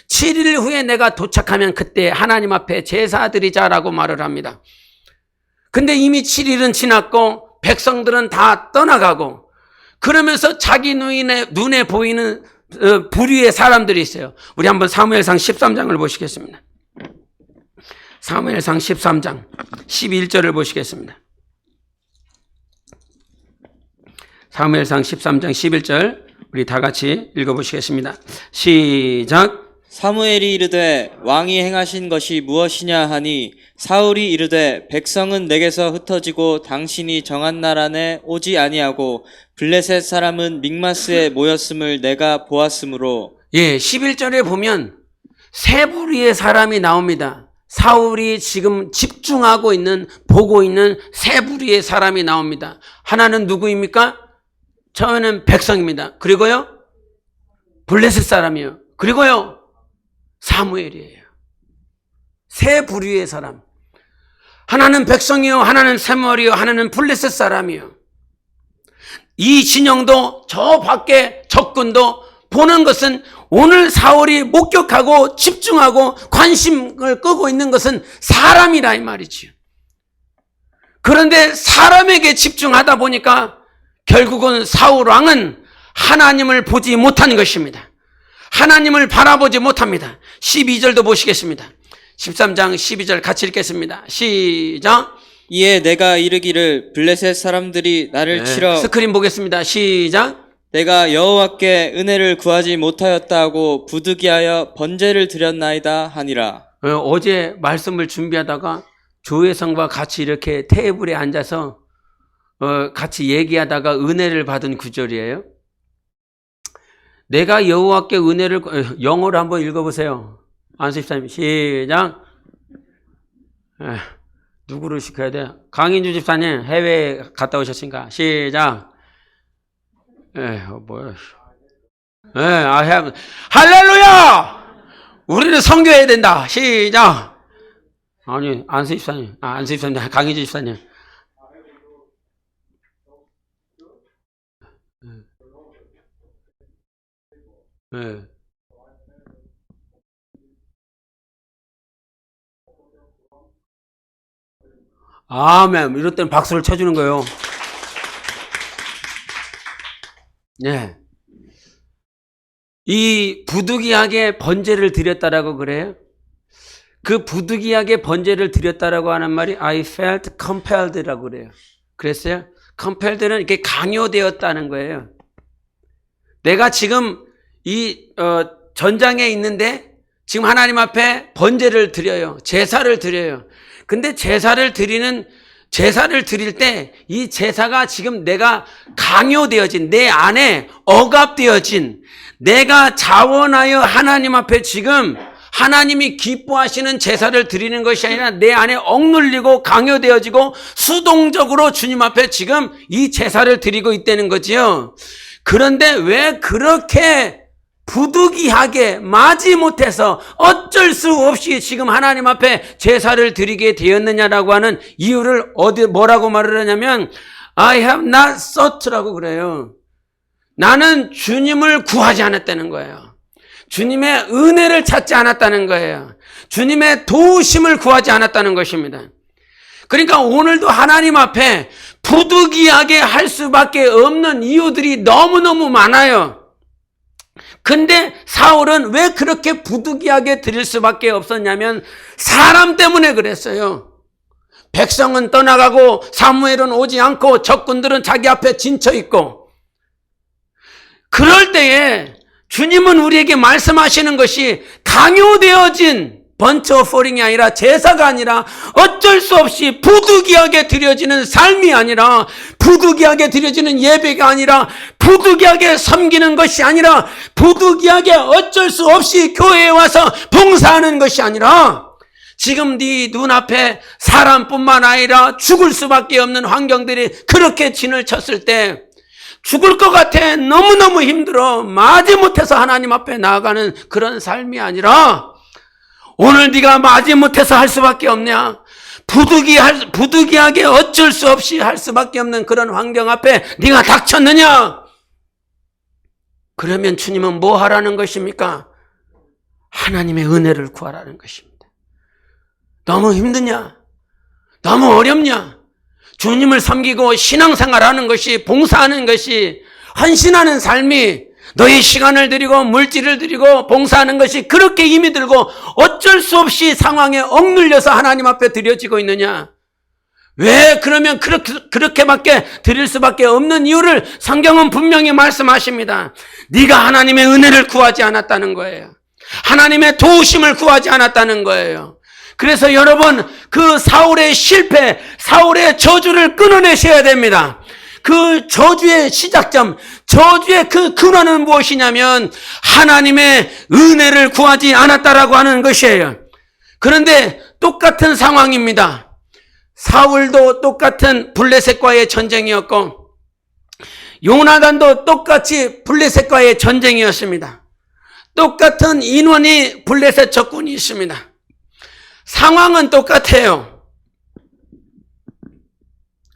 7일 후에 내가 도착하면 그때 하나님 앞에 제사 드리자라고 말을 합니다. 근데 이미 7일은 지났고 백성들은 다 떠나가고 그러면서 자기 눈에 보이는 부류의 사람들이 있어요. 우리 한번 사무엘상 13장을 보시겠습니다. 사무엘상 13장 11절을 보시겠습니다. 사무엘상 13장 11절 우리 다 같이 읽어보시겠습니다. 시작. 사무엘이 이르되 왕이 행하신 것이 무엇이냐 하니 사울이 이르되 백성은 내게서 흩어지고 당신이 정한 날 안에 오지 아니하고 블레셋 사람은 믹마스에 모였음을 내가 보았으므로. 11절에 보면 세 부류의 사람이 나옵니다. 사울이 지금 집중하고 있는 보고 있는 세 부류의 사람이 나옵니다. 하나는 누구입니까? 처음에는 백성입니다. 그리고요 블레셋 사람이요. 그리고요 사무엘이에요. 세 부류의 사람. 하나는 백성이요, 하나는 사무엘이요, 하나는 블레셋 사람이요. 이 진영도 저 밖에 적군도 보는 것은 오늘 사울이 목격하고 집중하고 관심을 끄고 있는 것은 사람이라 이 말이지요. 그런데 사람에게 집중하다 보니까 결국은 사울 왕은 하나님을 보지 못한 것입니다. 하나님을 바라보지 못합니다. 12절도 보시겠습니다. 13장 12절 같이 읽겠습니다. 시작. 이에 내가 이르기를 블레셋 사람들이 나를 치러. 스크린 보겠습니다. 시작. 내가 여호와께 은혜를 구하지 못하였다 하고 부득이하여 번제를 드렸나이다 하니라. 어제 말씀을 준비하다가 조혜성과 같이 이렇게 테이블에 앉아서 같이 얘기하다가 은혜를 받은 구절이에요. 내가 여호와께 은혜를, 영어로 한번 읽어보세요. 안수집사님 시작. 누구를 시켜야 돼? 강인주 집사님 해외에 갔다 오셨으니까 시작. 뭐야? 할렐루야! 우리는 선교해야 된다. 시작. 아니 안수 집사님, 강인주 집사님. 아멘. 이럴 때는 박수를 쳐주는 거예요. 네. 이 부득이하게 번제를 드렸다라고 그래요. 그 부득이하게 번제를 드렸다라고 하는 말이 I felt compelled라고 그래요. 그랬어요? compelled는 이렇게 강요되었다는 거예요. 내가 지금 이 전장에 있는데 지금 하나님 앞에 번제를 드려요. 제사를 드려요. 근데 제사를 드릴 때 이 제사가 지금 내가 강요되어진, 내 안에 억압되어진, 내가 자원하여 하나님 앞에 지금 하나님이 기뻐하시는 제사를 드리는 것이 아니라 내 안에 억눌리고 강요되어지고 수동적으로 주님 앞에 지금 이 제사를 드리고 있다는 거지요. 그런데 왜 그렇게 부득이하게 마지못해서 어쩔 수 없이 지금 하나님 앞에 제사를 드리게 되었느냐라고 하는 이유를 뭐라고 말을 하냐면 I have not sought라고 그래요. 나는 주님을 구하지 않았다는 거예요. 주님의 은혜를 찾지 않았다는 거예요. 주님의 도우심을 구하지 않았다는 것입니다. 그러니까 오늘도 하나님 앞에 부득이하게 할 수밖에 없는 이유들이 너무너무 많아요. 근데 사울은 왜 그렇게 부득이하게 드릴 수밖에 없었냐면 사람 때문에 그랬어요. 백성은 떠나가고 사무엘은 오지 않고 적군들은 자기 앞에 진쳐 있고, 그럴 때에 주님은 우리에게 말씀하시는 것이 강요되어진 번치 오퍼링이 아니라 제사가 아니라 어쩔 수 없이 부득이하게 드려지는 삶이 아니라 부득이하게 드려지는 예배가 아니라 부득이하게 섬기는 것이 아니라 부득이하게 어쩔 수 없이 교회에 와서 봉사하는 것이 아니라 지금 네 눈앞에 사람뿐만 아니라 죽을 수밖에 없는 환경들이 그렇게 진을 쳤을 때 죽을 것 같아, 너무너무 힘들어, 마지못해서 하나님 앞에 나아가는 그런 삶이 아니라 오늘 네가 마지못해서 할 수밖에 없냐, 부득이하게 어쩔 수 없이 할 수밖에 없는 그런 환경 앞에 네가 닥쳤느냐? 그러면 주님은 뭐 하라는 것입니까? 하나님의 은혜를 구하라는 것입니다. 너무 힘드냐? 너무 어렵냐? 주님을 섬기고 신앙생활하는 것이, 봉사하는 것이, 헌신하는 삶이, 너의 시간을 드리고 물질을 드리고 봉사하는 것이 그렇게 힘이 들고 어쩔 수 없이 상황에 억눌려서 하나님 앞에 드려지고 있느냐? 왜 그러면 그렇게밖에 드릴 수밖에 없는 이유를 성경은 분명히 말씀하십니다. 네가 하나님의 은혜를 구하지 않았다는 거예요. 하나님의 도우심을 구하지 않았다는 거예요. 그래서 여러분, 그 사울의 실패, 사울의 저주를 끊어내셔야 됩니다. 그 저주의 시작점, 저주의 그 근원은 무엇이냐면 하나님의 은혜를 구하지 않았다라고 하는 것이에요. 그런데 똑같은 상황입니다. 사울도 똑같은 블레셋과의 전쟁이었고 요나단도 똑같이 블레셋과의 전쟁이었습니다. 똑같은 인원이 블레셋 적군이 있습니다. 상황은 똑같아요.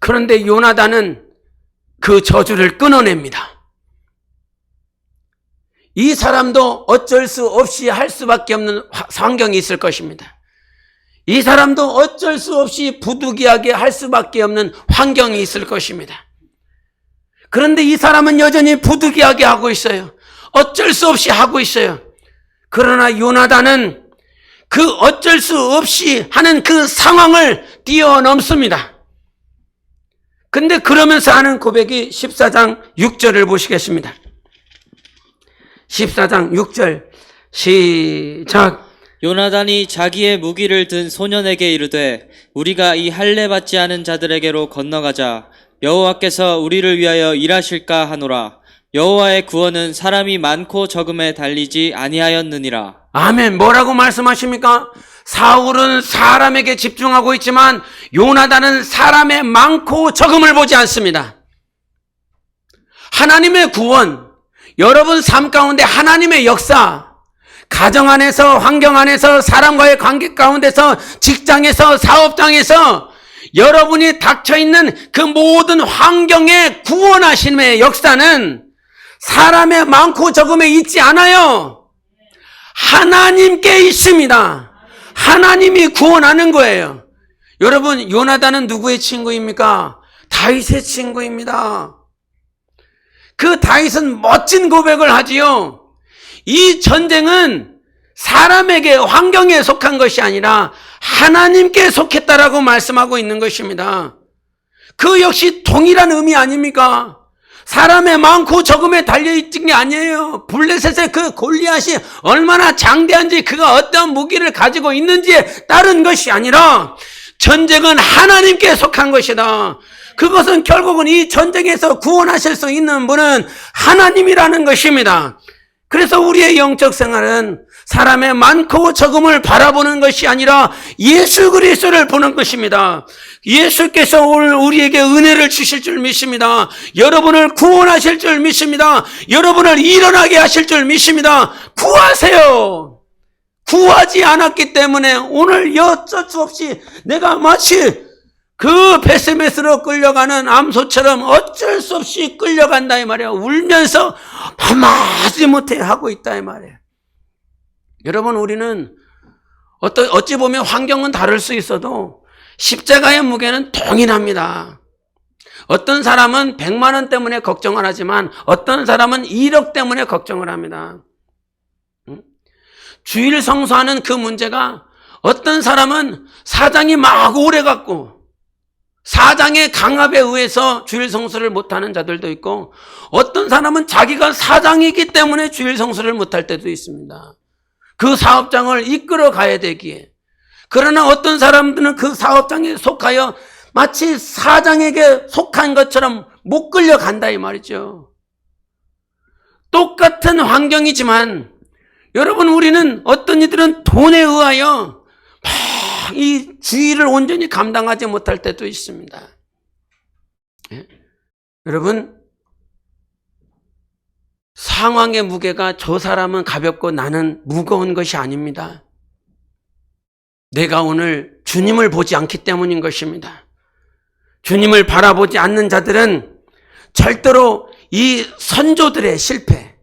그런데 요나단은 그 저주를 끊어냅니다. 이 사람도 어쩔 수 없이 할 수밖에 없는 환경이 있을 것입니다. 이 사람도 어쩔 수 없이 부득이하게 할 수밖에 없는 환경이 있을 것입니다. 그런데 이 사람은 여전히 부득이하게 하고 있어요. 어쩔 수 없이 하고 있어요. 그러나 요나단은 그 어쩔 수 없이 하는 그 상황을 뛰어넘습니다. 근데 그러면서 하는 고백이 14장 6절을 보시겠습니다. 14장 6절 시작. 요나단이 자기의 무기를 든 소년에게 이르되 우리가 이 할례 받지 않은 자들에게로 건너가자. 여호와께서 우리를 위하여 일하실까 하노라. 여호와의 구원은 사람이 많고 적음에 달리지 아니하였느니라. 아멘. 뭐라고 말씀하십니까? 사울은 사람에게 집중하고 있지만 요나단은 사람의 많고 적음을 보지 않습니다. 하나님의 구원, 여러분 삶 가운데 하나님의 역사, 가정 안에서, 환경 안에서, 사람과의 관계 가운데서, 직장에서, 사업장에서 여러분이 닥쳐있는 그 모든 환경의 구원하심의 역사는 사람의 많고 적음에 있지 않아요. 하나님께 있습니다. 하나님이 구원하는 거예요. 여러분, 요나단은 누구의 친구입니까? 다윗의 친구입니다. 그 다윗은 멋진 고백을 하지요. 이 전쟁은 사람에게, 환경에 속한 것이 아니라 하나님께 속했다라고 말씀하고 있는 것입니다. 그 역시 동일한 의미 아닙니까? 사람의 많고 적음에 달려있는 게 아니에요. 블레셋의 그 골리앗이 얼마나 장대한지, 그가 어떤 무기를 가지고 있는지에 따른 것이 아니라 전쟁은 하나님께 속한 것이다. 그것은 결국은 이 전쟁에서 구원하실 수 있는 분은 하나님이라는 것입니다. 그래서 우리의 영적 생활은 사람의 많고 적음을 바라보는 것이 아니라 예수 그리스도를 보는 것입니다. 예수께서 오늘 우리에게 은혜를 주실 줄 믿습니다. 여러분을 구원하실 줄 믿습니다. 여러분을 일어나게 하실 줄 믿습니다. 구하세요. 구하지 않았기 때문에 오늘 어쩔 수 없이 내가 마치 그 베스메스로 끌려가는 암소처럼 어쩔 수 없이 끌려간다 이 말이에요. 울면서 마지 못해 하고 있다 이 말이에요. 여러분, 우리는 어찌 보면 환경은 다를 수 있어도 십자가의 무게는 동일합니다. 어떤 사람은 100만 원 때문에 걱정을 하지만 어떤 사람은 1억 때문에 걱정을 합니다. 주일 성수하는 그 문제가 어떤 사람은 사장이 막 오래갖고 사장의 강압에 의해서 주일 성수를 못하는 자들도 있고, 어떤 사람은 자기가 사장이기 때문에 주일 성수를 못할 때도 있습니다. 그 사업장을 이끌어 가야 되기에. 그러나 어떤 사람들은 그 사업장에 속하여 마치 사장에게 속한 것처럼 못 끌려간다 이 말이죠. 똑같은 환경이지만 여러분, 우리는 어떤 이들은 돈에 의하여 이 주의를 온전히 감당하지 못할 때도 있습니다. 예? 여러분, 상황의 무게가 저 사람은 가볍고 나는 무거운 것이 아닙니다. 내가 오늘 주님을 보지 않기 때문인 것입니다. 주님을 바라보지 않는 자들은 절대로 이 선조들의 실패,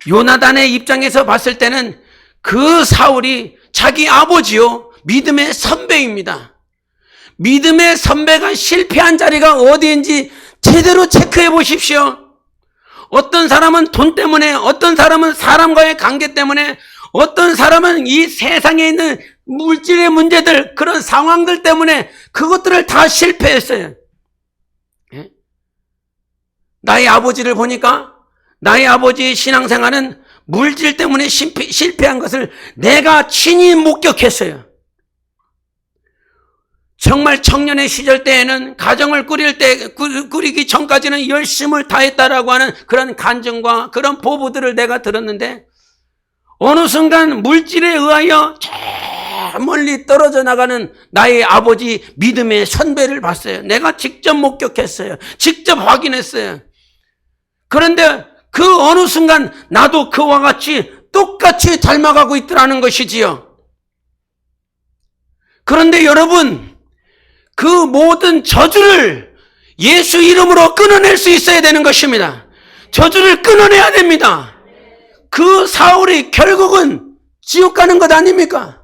요나단의 입장에서 봤을 때는 그 사울이 자기 아버지요, 믿음의 선배입니다. 믿음의 선배가 실패한 자리가 어디인지 제대로 체크해 보십시오. 어떤 사람은 돈 때문에, 어떤 사람은 사람과의 관계 때문에, 어떤 사람은 이 세상에 있는 물질의 문제들, 그런 상황들 때문에 그것들을 다 실패했어요. 예? 나의 아버지를 보니까 나의 아버지의 신앙생활은 물질 때문에 실패한 것을 내가 친히 목격했어요. 정말 청년의 시절 때에는 가정을 꾸리기 전까지는 열심을 다했다라고 하는 그런 간증과 그런 보부들을 내가 들었는데, 어느 순간 물질에 의하여 저 멀리 떨어져 나가는 나의 아버지 믿음의 선배를 봤어요. 내가 직접 목격했어요. 직접 확인했어요. 그런데 그 어느 순간 나도 그와 같이 똑같이 닮아가고 있더라는 것이지요. 그런데 여러분, 그 모든 저주를 예수 이름으로 끊어낼 수 있어야 되는 것입니다. 저주를 끊어내야 됩니다. 그 사울이 결국은 지옥 가는 것 아닙니까?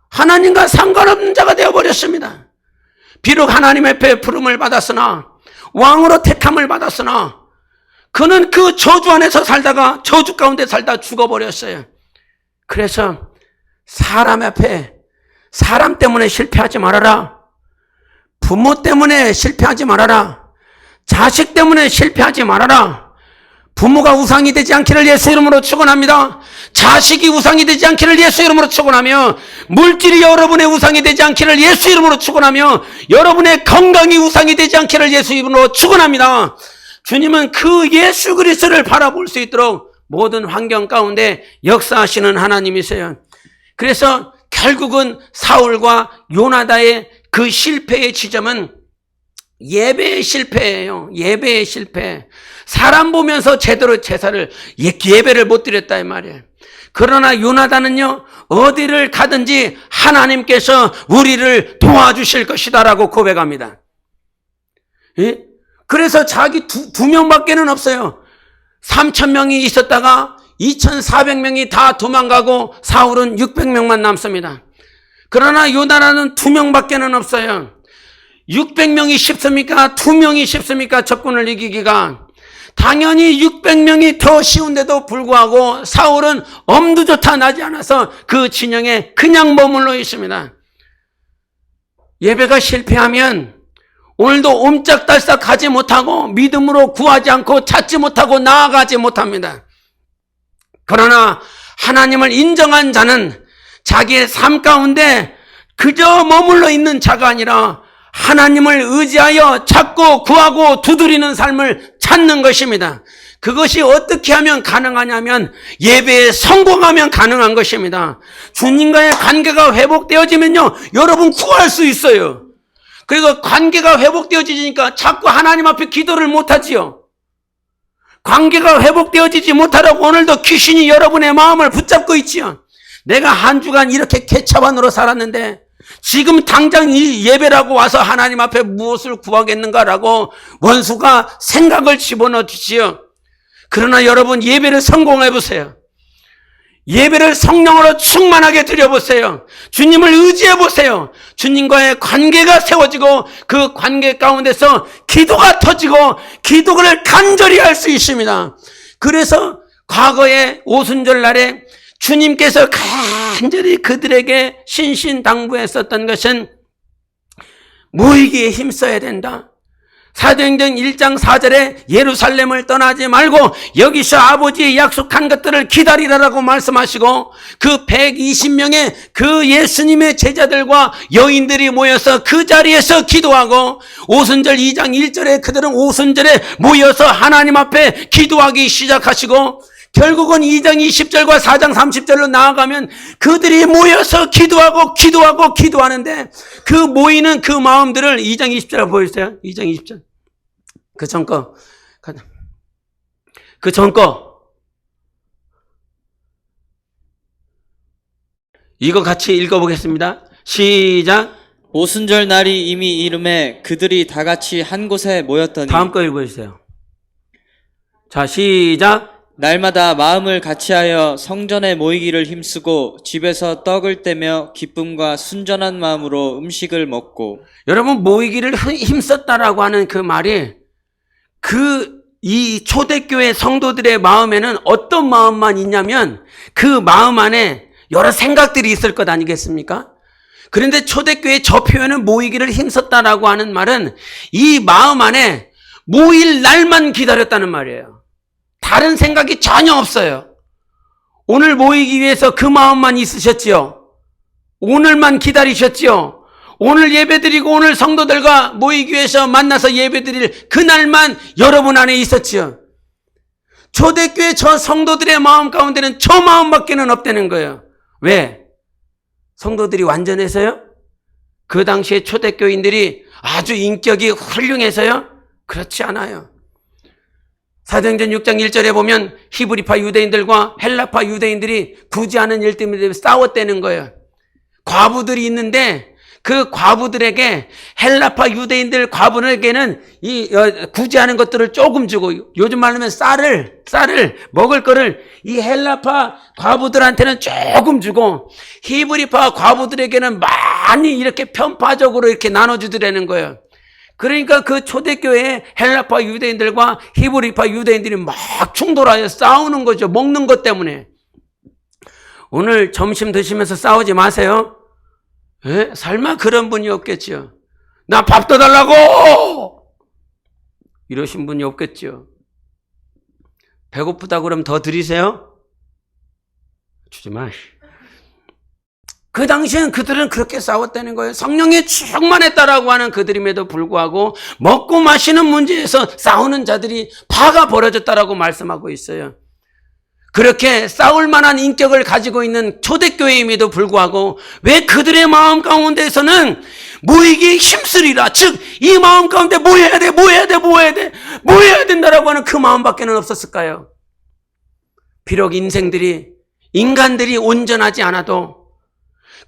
하나님과 상관없는 자가 되어버렸습니다. 비록 하나님 앞에 부름을 받았으나, 왕으로 택함을 받았으나 그는 그 저주 안에서 살다가 저주 가운데 살다 죽어버렸어요. 그래서 사람 앞에, 사람 때문에 실패하지 말아라. 부모 때문에 실패하지 말아라. 자식 때문에 실패하지 말아라. 부모가 우상이 되지 않기를 예수 이름으로 축원합니다. 자식이 우상이 되지 않기를 예수 이름으로 축원하며, 물질이 여러분의 우상이 되지 않기를 예수 이름으로 축원하며, 여러분의 건강이 우상이 되지 않기를 예수 이름으로 축원합니다. 주님은 그 예수 그리스도를 바라볼 수 있도록 모든 환경 가운데 역사하시는 하나님이세요. 그래서 결국은 사울과 요나단의 그 실패의 지점은 예배의 실패예요. 예배의 실패. 사람 보면서 제대로 제사를, 예배를 못 드렸다 이 말이에요. 그러나 요나단은요, 어디를 가든지 하나님께서 우리를 도와주실 것이다라고 고백합니다. 예? 그래서 자기 두 명밖에는 없어요. 3,000명이 있었다가 2,400명이 다 도망가고 사울은 600명만 남습니다. 그러나 요 나라는 2명밖에는 없어요. 600명이 쉽습니까? 2명이 쉽습니까? 적군을 이기기가. 당연히 600명이 더 쉬운데도 불구하고 사울은 엄두조차 나지 않아서 그 진영에 그냥 머물러 있습니다. 예배가 실패하면 오늘도 옴짝달싹 가지 못하고 믿음으로 구하지 않고 찾지 못하고 나아가지 못합니다. 그러나 하나님을 인정한 자는 자기의 삶 가운데 그저 머물러 있는 자가 아니라 하나님을 의지하여 찾고 구하고 두드리는 삶을 찾는 것입니다. 그것이 어떻게 하면 가능하냐면 예배에 성공하면 가능한 것입니다. 주님과의 관계가 회복되어지면요, 여러분 구할 수 있어요. 그리고 관계가 회복되어지니까 자꾸 하나님 앞에 기도를 못하지요. 관계가 회복되어지지 못하라고 오늘도 귀신이 여러분의 마음을 붙잡고 있지요. 내가 한 주간 이렇게 개차반으로 살았는데 지금 당장 이 예배라고 와서 하나님 앞에 무엇을 구하겠는가라고 원수가 생각을 집어넣어 주지요. 그러나 여러분 예배를 성공해 보세요. 예배를 성령으로 충만하게 드려보세요. 주님을 의지해 보세요. 주님과의 관계가 세워지고 그 관계 가운데서 기도가 터지고 기도를 간절히 할 수 있습니다. 그래서 과거의 오순절 날에 주님께서 간절히 그들에게 신신당부했었던 것은 모이기에 힘써야 된다. 사도행전 1장 4절에 예루살렘을 떠나지 말고 여기서 아버지의 약속한 것들을 기다리라라고 말씀하시고 그 120명의 그 예수님의 제자들과 여인들이 모여서 그 자리에서 기도하고 오순절 2장 1절에 그들은 오순절에 모여서 하나님 앞에 기도하기 시작하시고 결국은 2장 20절과 4장 30절로 나아가면 그들이 모여서 기도하는데 그 모이는 그 마음들을 2장 20절 보여주세요. 2장 20절. 그 전 거. 이거 같이 읽어보겠습니다. 시작. 오순절 날이 이미 이름에 그들이 다 같이 한 곳에 모였더니. 다음 거 읽어주세요. 자, 시작. 날마다 마음을 같이하여 성전에 모이기를 힘쓰고 집에서 떡을 떼며 기쁨과 순전한 마음으로 음식을 먹고. 여러분 모이기를 힘썼다라고 하는 그 말이 이 초대교회 성도들의 마음에는 어떤 마음만 있냐면 그 마음 안에 여러 생각들이 있을 것 아니겠습니까? 그런데 초대교회 저 표현은 모이기를 힘썼다라고 하는 말은 이 마음 안에 모일 날만 기다렸다는 말이에요. 다른 생각이 전혀 없어요. 오늘 모이기 위해서 그 마음만 있으셨지요. 오늘만 기다리셨지요. 오늘 예배드리고 오늘 성도들과 모이기 위해서 만나서 예배드릴 그날만 여러분 안에 있었지요. 초대교회 저 성도들의 마음 가운데는 저 마음밖에는 없다는 거예요. 왜? 성도들이 완전해서요? 그 당시에 초대교인들이 아주 인격이 훌륭해서요? 그렇지 않아요. 사도행전 6장 1절에 보면 히브리파 유대인들과 헬라파 유대인들이 부지하는 일 때문에 싸웠다는 거예요. 과부들이 있는데 그 과부들에게 헬라파 유대인들 과부에게는 이 구제하는 것들을 조금 주고 요즘 말로 하면 쌀을 먹을 거를 이 헬라파 과부들한테는 조금 주고 히브리파 과부들에게는 많이 이렇게 편파적으로 이렇게 나눠주더라는 거예요. 그러니까 그 초대교회에 헬라파 유대인들과 히브리파 유대인들이 막 충돌하여 싸우는 거죠. 먹는 것 때문에. 오늘 점심 드시면서 싸우지 마세요. 에? 설마 그런 분이 없겠죠. 나 밥 더 달라고! 이러신 분이 없겠죠. 배고프다 그러면 더 드리세요? 주지 마. 그 당시엔 그들은 그렇게 싸웠다는 거예요. 성령에 충만했다라고 하는 그들임에도 불구하고 먹고 마시는 문제에서 싸우는 자들이 파가 벌어졌다라고 말씀하고 있어요. 그렇게 싸울 만한 인격을 가지고 있는 초대교회임에도 불구하고 왜 그들의 마음 가운데서는 모이기에 힘쓰리라, 즉 이 마음 가운데 모여야 된다라고 하는 그 마음밖에는 없었을까요? 비록 인간들이 온전하지 않아도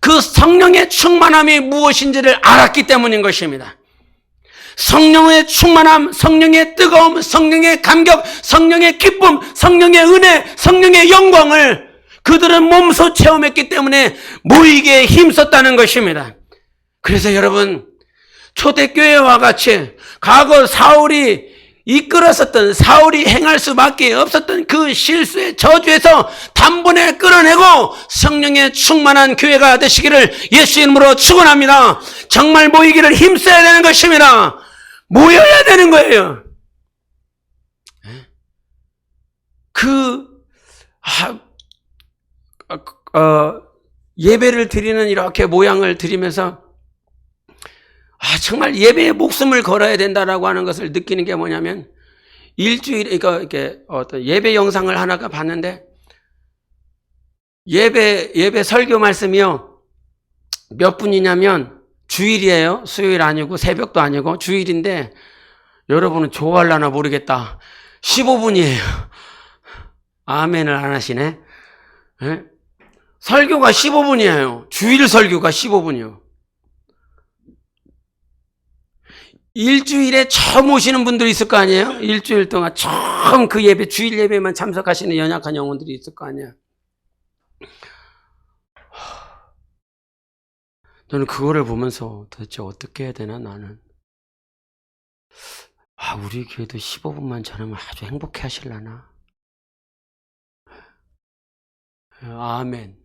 그 성령의 충만함이 무엇인지를 알았기 때문인 것입니다. 성령의 충만함, 성령의 뜨거움, 성령의 감격, 성령의 기쁨, 성령의 은혜, 성령의 영광을 그들은 몸소 체험했기 때문에 모이기에 힘썼다는 것입니다. 그래서 여러분, 초대교회와 같이 과거 사울이 이끌었었던, 사울이 행할 수밖에 없었던 그 실수의 저주에서 단번에 끌어내고 성령의 충만한 교회가 되시기를 예수 이름으로 축원합니다. 정말 모이기를 힘써야 되는 것입니다. 모여야 되는 거예요. 예배를 드리는 이렇게 모양을 드리면서 정말 예배에 목숨을 걸어야 된다라고 하는 것을 느끼는 게 뭐냐면, 일주일에, 이렇게 어떤 예배 영상을 하나가 봤는데, 예배 설교 말씀이요, 몇 분이냐면, 주일이에요. 수요일 아니고, 새벽도 아니고, 주일인데, 여러분은 좋아하려나 모르겠다. 15분이에요. 아멘을 안 하시네. 네? 설교가 15분이에요. 주일 설교가 15분이요. 일주일에 처음 오시는 분들이 있을 거 아니에요? 일주일 동안 처음 그 예배, 주일 예배만 참석하시는 연약한 영혼들이 있을 거 아니에요? 저는 그거를 보면서 도대체 어떻게 해야 되나, 나는. 우리 교회도 15분만 전하면 아주 행복해 하실라나? 아멘.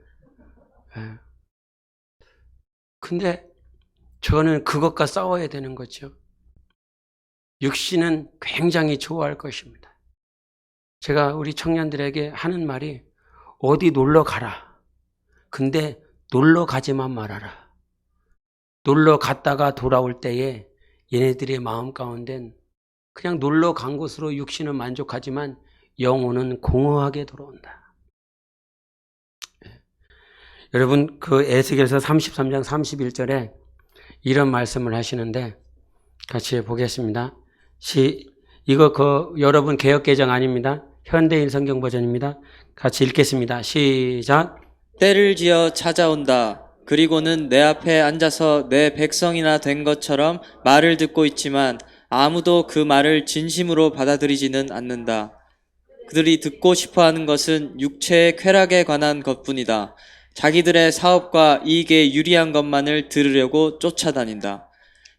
근데 저는 그것과 싸워야 되는 거죠. 육신은 굉장히 좋아할 것입니다. 제가 우리 청년들에게 하는 말이, 어디 놀러 가라. 근데 놀러 가지만 말아라. 놀러 갔다가 돌아올 때에 얘네들의 마음 가운데는 그냥 놀러 간 곳으로 육신은 만족하지만 영혼은 공허하게 돌아온다. 여러분, 그 에스겔서 33장 31절에 이런 말씀을 하시는데 같이 보겠습니다. 이거 여러분 개역개정 아닙니다. 현대인 성경 버전입니다. 같이 읽겠습니다. 시작. 때를 지어 찾아온다. 그리고는 내 앞에 앉아서 내 백성이나 된 것처럼 말을 듣고 있지만 아무도 그 말을 진심으로 받아들이지는 않는다. 그들이 듣고 싶어하는 것은 육체의 쾌락에 관한 것뿐이다. 자기들의 사업과 이익에 유리한 것만을 들으려고 쫓아다닌다.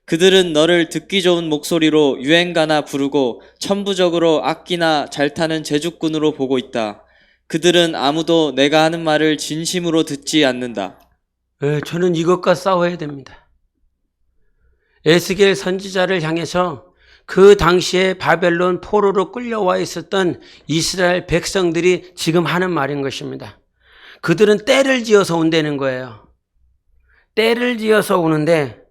그들은 너를 듣기 좋은 목소리로 유행가나 부르고 천부적으로 악기나 잘 타는 제주꾼으로 보고 있다. 그들은 아무도 내가 하는 말을 진심으로 듣지 않는다. 저는 이것과 싸워야 됩니다. 에스겔 선지자를 향해서 그 당시에 바벨론 포로로 끌려와 있었던 이스라엘 백성들이 지금 하는 말인 것입니다. 그들은 때를 지어서 온다는 거예요. 때를 지어서 오는데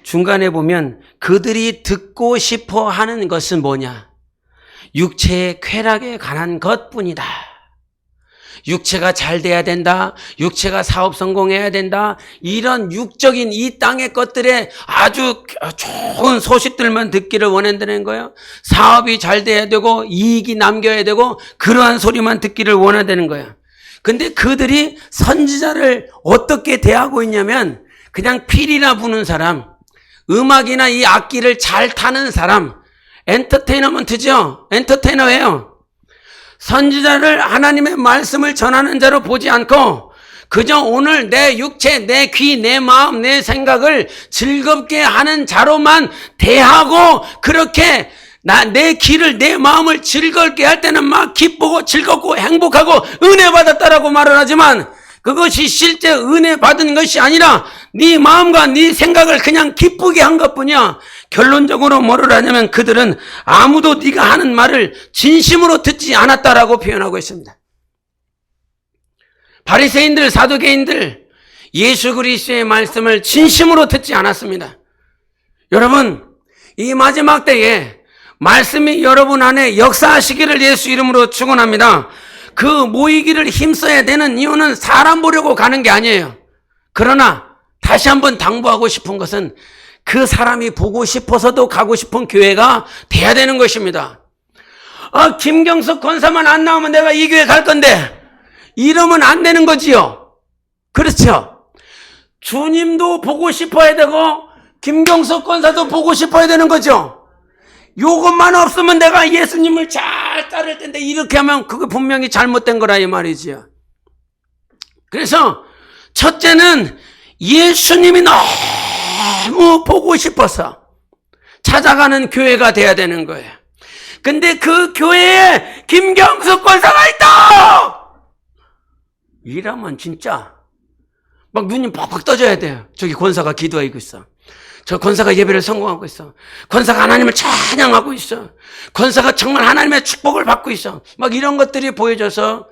중간에 보면 그들이 듣고 싶어 하는 것은 뭐냐? 육체의 쾌락에 관한 것뿐이다. 육체가 잘 돼야 된다. 육체가 사업 성공해야 된다. 이런 육적인 이 땅의 것들에 아주 좋은 소식들만 듣기를 원한다는 거예요. 사업이 잘 돼야 되고 이익이 남겨야 되고 그러한 소리만 듣기를 원한다는 거예요. 근데 그들이 선지자를 어떻게 대하고 있냐면 그냥 필이나 부는 사람, 음악이나 이 악기를 잘 타는 사람, 엔터테이너먼트죠. 엔터테이너예요. 선지자를 하나님의 말씀을 전하는 자로 보지 않고 그저 오늘 내 육체, 내 귀, 내 마음, 내 생각을 즐겁게 하는 자로만 대하고 그렇게 내 귀를, 내 마음을 즐겁게 할 때는 막 기쁘고 즐겁고 행복하고 은혜 받았다라고 말을 하지만 그것이 실제 은혜 받은 것이 아니라 네 마음과 네 생각을 그냥 기쁘게 한 것뿐이야. 결론적으로 뭐를 하냐면 그들은 아무도 네가 하는 말을 진심으로 듣지 않았다라고 표현하고 있습니다. 바리새인들, 사두개인들 예수 그리스도의 말씀을 진심으로 듣지 않았습니다. 여러분, 이 마지막 때에 말씀이 여러분 안에 역사하시기를 예수 이름으로 축원합니다. 그 모이기를 힘써야 되는 이유는 사람 보려고 가는 게 아니에요. 그러나 다시 한번 당부하고 싶은 것은 그 사람이 보고 싶어서도 가고 싶은 교회가 돼야 되는 것입니다. 김경석 권사만 안 나오면 내가 이 교회 갈 건데 이러면 안 되는 거지요. 그렇죠. 주님도 보고 싶어야 되고 김경석 권사도 보고 싶어야 되는 거죠. 요것만 없으면 내가 예수님을 잘 따를 텐데 이렇게 하면 그거 분명히 잘못된 거라 이 말이지요. 그래서 첫째는 예수님이 너무 보고 싶어서 찾아가는 교회가 돼야 되는 거예요. 근데 그 교회에 김경숙 권사가 있다! 이러면 진짜 막 눈이 팍팍 떠져야 돼요. 저기 권사가 기도하고 있어. 저 권사가 예배를 성공하고 있어. 권사가 하나님을 찬양하고 있어. 권사가 정말 하나님의 축복을 받고 있어. 막 이런 것들이 보여져서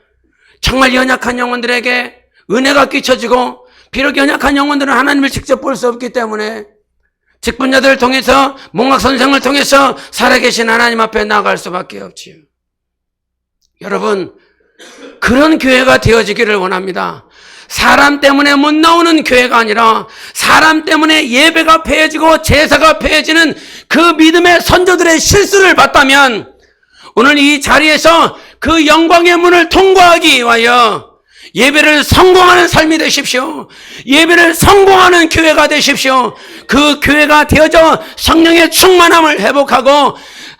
정말 연약한 영혼들에게 은혜가 끼쳐지고, 비록 연약한 영혼들은 하나님을 직접 볼 수 없기 때문에 직분자들을 통해서, 목락선생을 통해서 살아계신 하나님 앞에 나아갈 수밖에 없지요. 여러분, 그런 교회가 되어지기를 원합니다. 사람 때문에 못 나오는 교회가 아니라 사람 때문에 예배가 폐해지고 제사가 폐해지는 그 믿음의 선조들의 실수를 봤다면 오늘 이 자리에서 그 영광의 문을 통과하기 위하여 예배를 성공하는 삶이 되십시오. 예배를 성공하는 교회가 되십시오. 그 교회가 되어져 성령의 충만함을 회복하고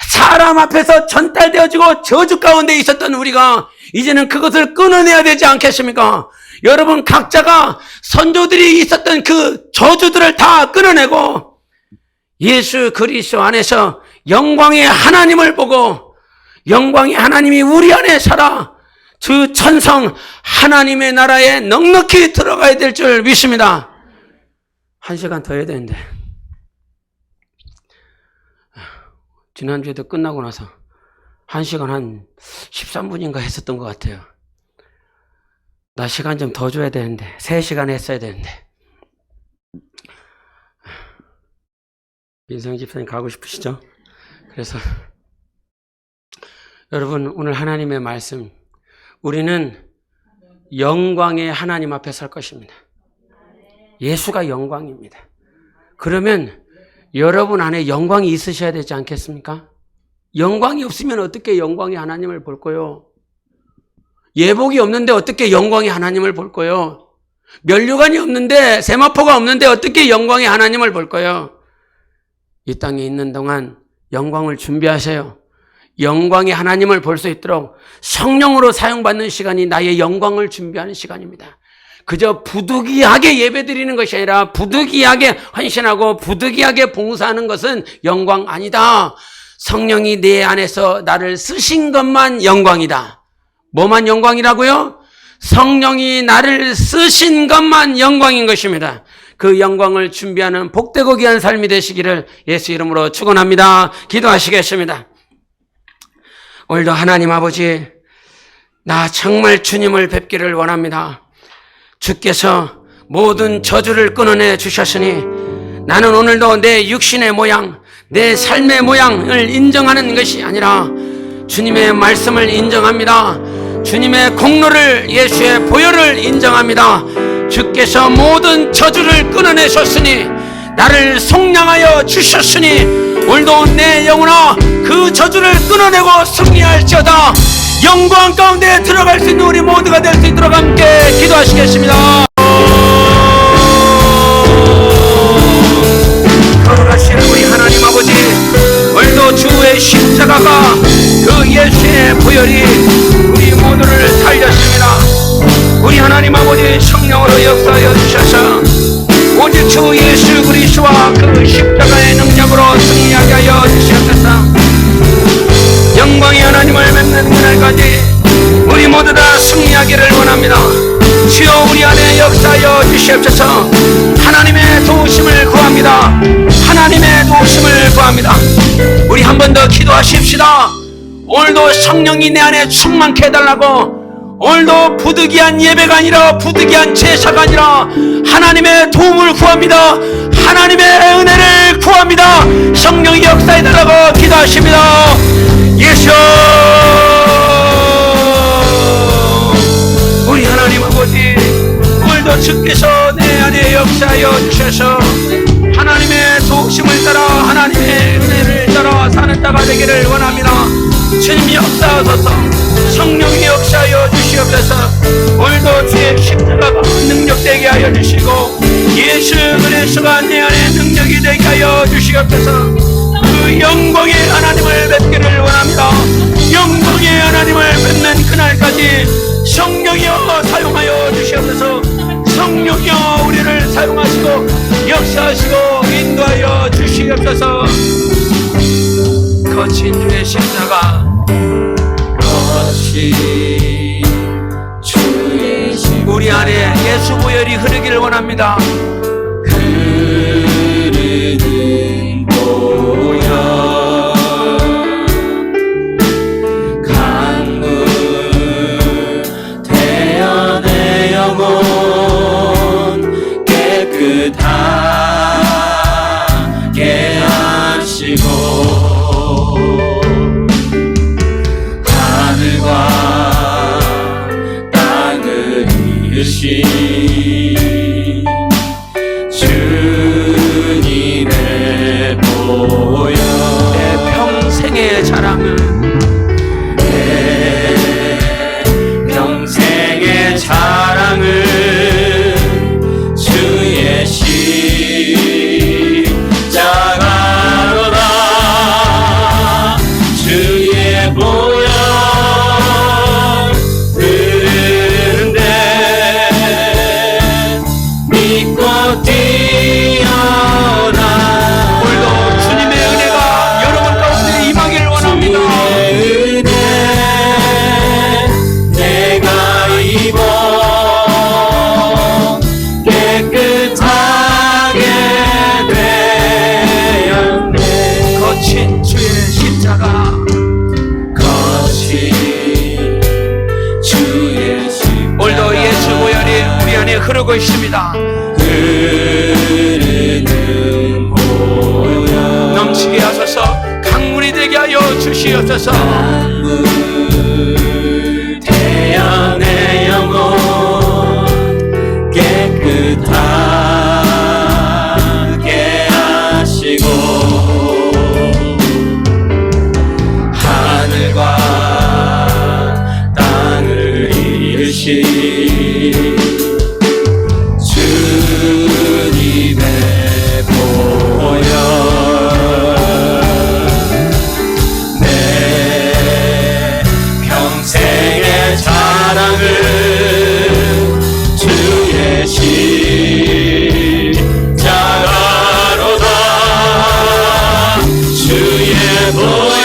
사람 앞에서 전달되어지고 저주 가운데 있었던 우리가 이제는 그것을 끊어내야 되지 않겠습니까? 여러분 각자가 선조들이 있었던 그 저주들을 다 끊어내고 예수 그리스도 안에서 영광의 하나님을 보고 영광의 하나님이 우리 안에 살아 그 천성 하나님의 나라에 넉넉히 들어가야 될 줄 믿습니다. 1시간 더 해야 되는데 지난주에도 끝나고 나서 1시간 한 13분인가 했었던 것 같아요. 나 시간 좀 더 줘야 되는데 3시간 했어야 되는데. 민성 집사님 가고 싶으시죠? 그래서 여러분 오늘 하나님의 말씀, 우리는 영광의 하나님 앞에 설 것입니다. 예수가 영광입니다. 그러면 여러분 안에 영광이 있으셔야 되지 않겠습니까? 영광이 없으면 어떻게 영광의 하나님을 볼 거요? 예복이 없는데 어떻게 영광의 하나님을 볼 거요? 면류관이 없는데, 세마포가 없는데 어떻게 영광의 하나님을 볼 거요? 이 땅에 있는 동안 영광을 준비하세요. 영광의 하나님을 볼 수 있도록 성령으로 사용받는 시간이 나의 영광을 준비하는 시간입니다. 그저 부득이하게 예배드리는 것이 아니라 부득이하게 헌신하고 부득이하게 봉사하는 것은 영광 아니다. 성령이 내 안에서 나를 쓰신 것만 영광이다. 뭐만 영광이라고요? 성령이 나를 쓰신 것만 영광인 것입니다. 그 영광을 준비하는 복되고 귀한 삶이 되시기를 예수 이름으로 축원합니다. 기도하시겠습니다. 오늘도 하나님 아버지, 나 정말 주님을 뵙기를 원합니다. 주께서 모든 저주를 끊어내 주셨으니 나는 오늘도 내 육신의 모양, 내 삶의 모양을 인정하는 것이 아니라 주님의 말씀을 인정합니다. 주님의 공로를, 예수의 보혈을 인정합니다. 주께서 모든 저주를 끊어내셨으니 나를 속량하여 주셨으니 오늘도 내 영혼아 그 저주를 끊어내고 승리할지어다. 영광 가운데 들어갈 수 있는 우리 모두가 될 수 있도록 함께 기도하시겠습니다. 걸어가시는 우리 하나님 아버지, 오늘도 주의 십자가가 그 예수의 보혈이 우리 모두를 살렸습니다. 우리 하나님 아버지 성령으로 역사하여 주셔서 오직 주 예수 그리스도와 그 십자가의 능력으로 승리하게 하여 주시옵소서. 영광의 하나님을 뵙는 그날까지 우리 모두 다 승리하기를 원합니다. 주여 우리 안에 역사하여 주시옵소서. 하나님의 도우심을 구합니다. 하나님의 도우심을 구합니다. 우리 한 번 더 기도하십시다. 오늘도 성령이 내 안에 충만케 해달라고. 오늘도 부득이한 예배가 아니라 부득이한 제사가 아니라 하나님의 도움을 구합니다. 하나님의 은혜를 구합니다. 성령이 역사해달라고 기도하십니다. 예수, 우리 하나님 아버지, 오늘도 주께서 내 안에 역사하여 주셔서 하나님의 도우심을 따라 하나님의 은혜를 따라 사는 자가 되기를 원합니다. 주님이 역사하소서. 성령이 역사하여 주시옵소서. 오늘도 주의 십자가가 능력되게 하여 주시고 예수 그리스도가 내 안에 능력이 되게 하여 주시옵소서. 그 영광의 하나님을 뵙기를 원합니다. 영광의 하나님을 뵙는 그날까지 성령이여 사용하여 주시옵소서. 성령이여 우리를 사용하시고 역사하시고 인도하여 주시옵소서. 거친 주의 십자가, 거친 주의 십자가 우리 안에 예수 보혈이 흐르기를 원합니다. 흐르는 보혈 강물 되어 내 영혼 깨끗하게 하시고 하늘과 땅을 이으신 주님의 보혈 내 평생의 자랑은, 내 평생의 자랑은 주의 십자가로다. 주의 보혈 흐르는데 믿고 뛰어나. 오늘도 주님의 은혜가 여러분 가운데 임하기를 원합니다. 주의 은혜 내가 입어 깨끗하게 되었네. 거친 주의 십자가, 거친 주의 십자가 오늘도 예수 보혈이 우리 안에 흐르고 있습니다. 흐르는 보혈 넘치게 하소서. 강물이 되게 하여 주시옵소서. 강물 되어 내 영혼 깨끗하게 하시고 하늘과 땅을 이으신 주님의 보혈 내 평생의 자랑을 주의 십자가로다. 주의 보혈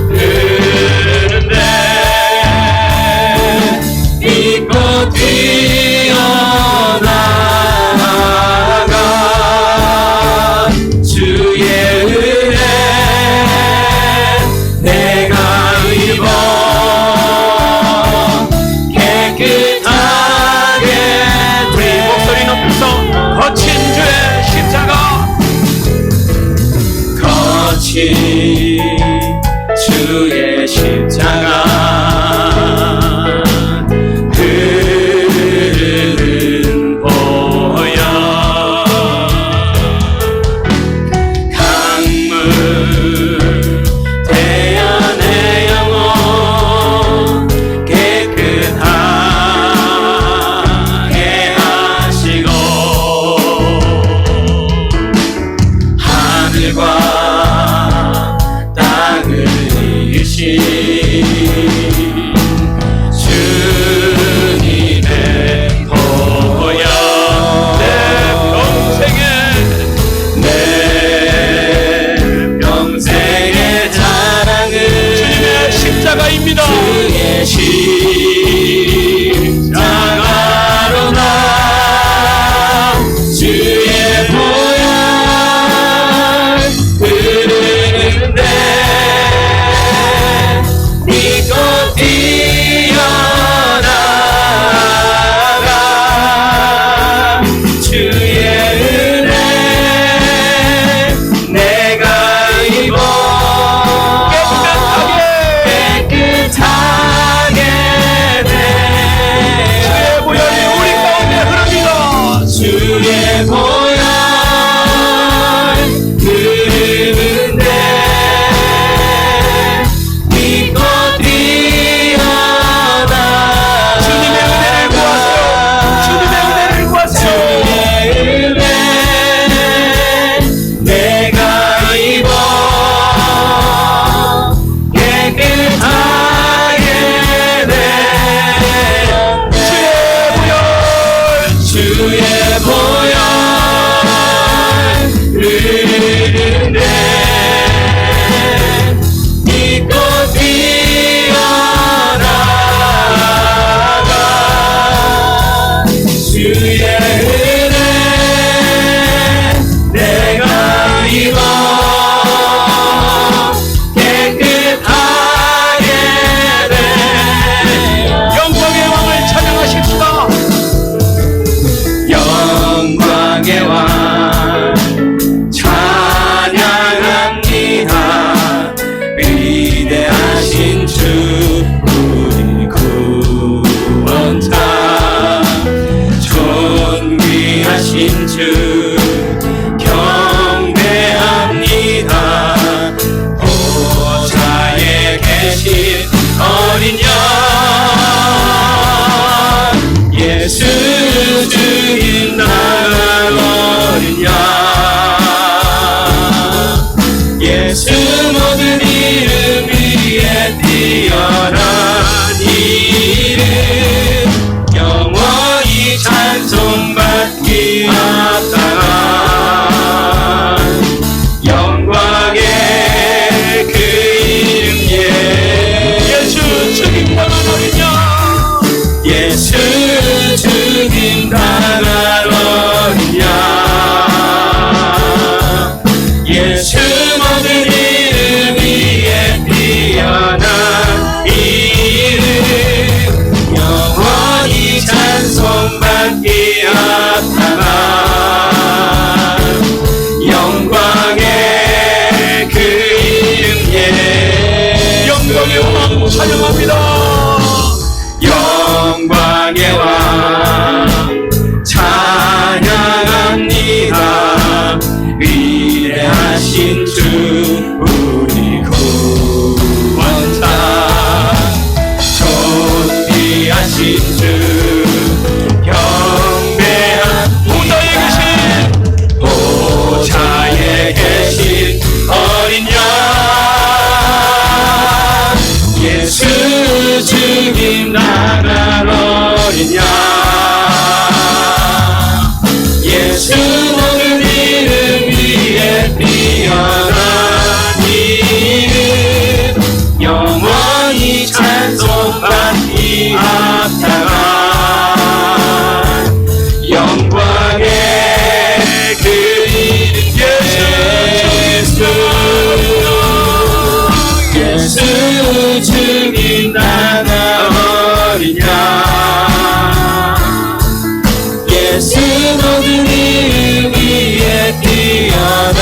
흐르는데 믿고 뛰어나가. 주의 은혜 내가 입어 깨끗하게 우리 목소리 높여서 거친 주의 십자가, 거친 주의 십자가 흐르는 보혈 강물 되어 내 영혼 깨끗하게 하시고 하늘과 주의 보혈 흐르는데 믿고 뛰어나가 주의 은혜 내가 입어 깨끗하게 돼 영광의 왕을 찬양하십시다. 영광의 왕 찬양합니다. 위대하신 주 우리 구원자 존귀하신 주 경배합니다. 보좌에 계신 어린 양 예수 주님 나간 어린 양 예수 모든 이름 위에 뛰어난 이름 영원히 찬송받기 합당한 영광의 그 이름 예수 주님 나간 어린 양 예수 주님 나간 어린 양 예수 모든 이름 위에 뛰어난 이름 영원히 찬송받기 합당한 영광의 그 이름 영광의 왕 찬양합니다. 영광의 왕 찬양합니다. 위대하신 주 우리 구원자 존귀하신 주 경배한 보좌에 계신 어린 양 예수 주님 나간 어린 양 예수 모든 이름 위에 뛰어난 이름 영원히 찬송받기 합당한 영광의 그 이름 예수 주님 나간 어린 양 예수 모든 이름 위에 뛰어난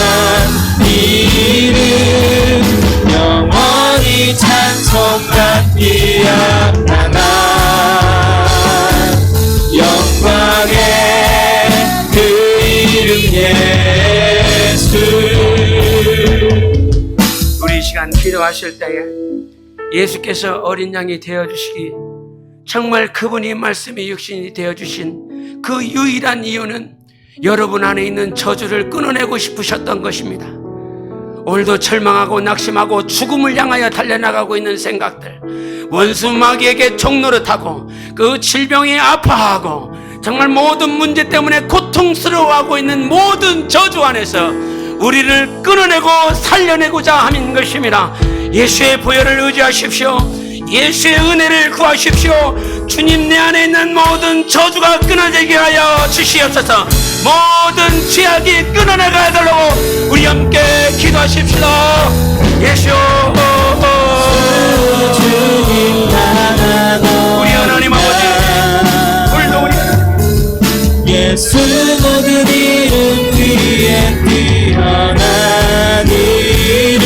이름 영원히 찬송받기 합당한 영광의 그 이름 예수 우리 이 시간 기도하실 때에 예수께서 어린 양이 되어주시기 정말 그분이 말씀이 육신이 되어주신 그 유일한 이유는 여러분 안에 있는 저주를 끊어내고 싶으셨던 것입니다. 오늘도 절망하고 낙심하고 죽음을 향하여 달려나가고 있는 생각들, 원수 마귀에게 종노릇하고 그 질병에 아파하고 정말 모든 문제 때문에 고통스러워하고 있는 모든 저주 안에서 우리를 끊어내고 살려내고자 하는 것입니다. 예수의 보혈을 의지하십시오. 예수의 은혜를 구하십시오. 주님 내 안에 있는 모든 저주가 끊어지게 하여 주시옵소서. 모든 죄악이 끊어내가 달라고 우리 함께 기도하십시다. 예수 우리 하나님 아버지 오늘도 우리 예수 모든 이름 위에 뛰어난 이름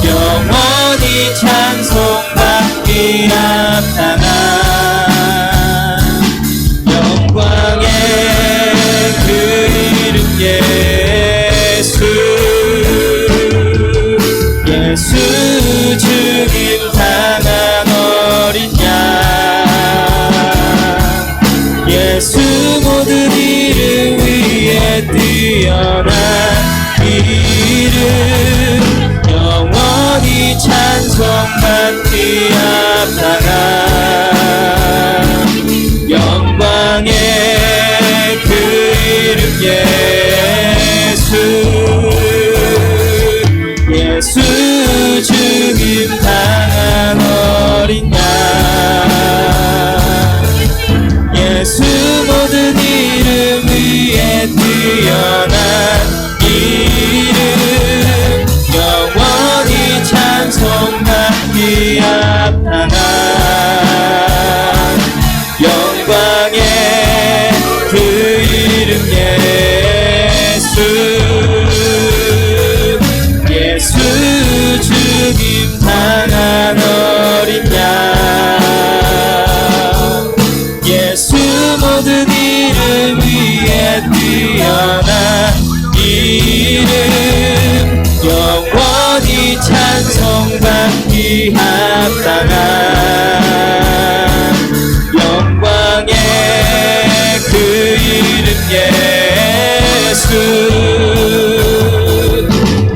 영원히 찬송받기 합당한 영광의 그 이름 예수 예수 주님 당한 어린 양 예수 모든 이름 위에 뛰어난 이름 영원히 찬송받기 합당한 영광의 예수 죽임 당한 어린 양 예수 모든 이름 위에 뛰어난 이름 영원히 찬송받기 합당한 영광의 그 이름 예수 죽임 당한 어린 양 예수 모든 이름 위에 뛰어난 이름 영원히 찬송받기 합당한 영광의 그 이름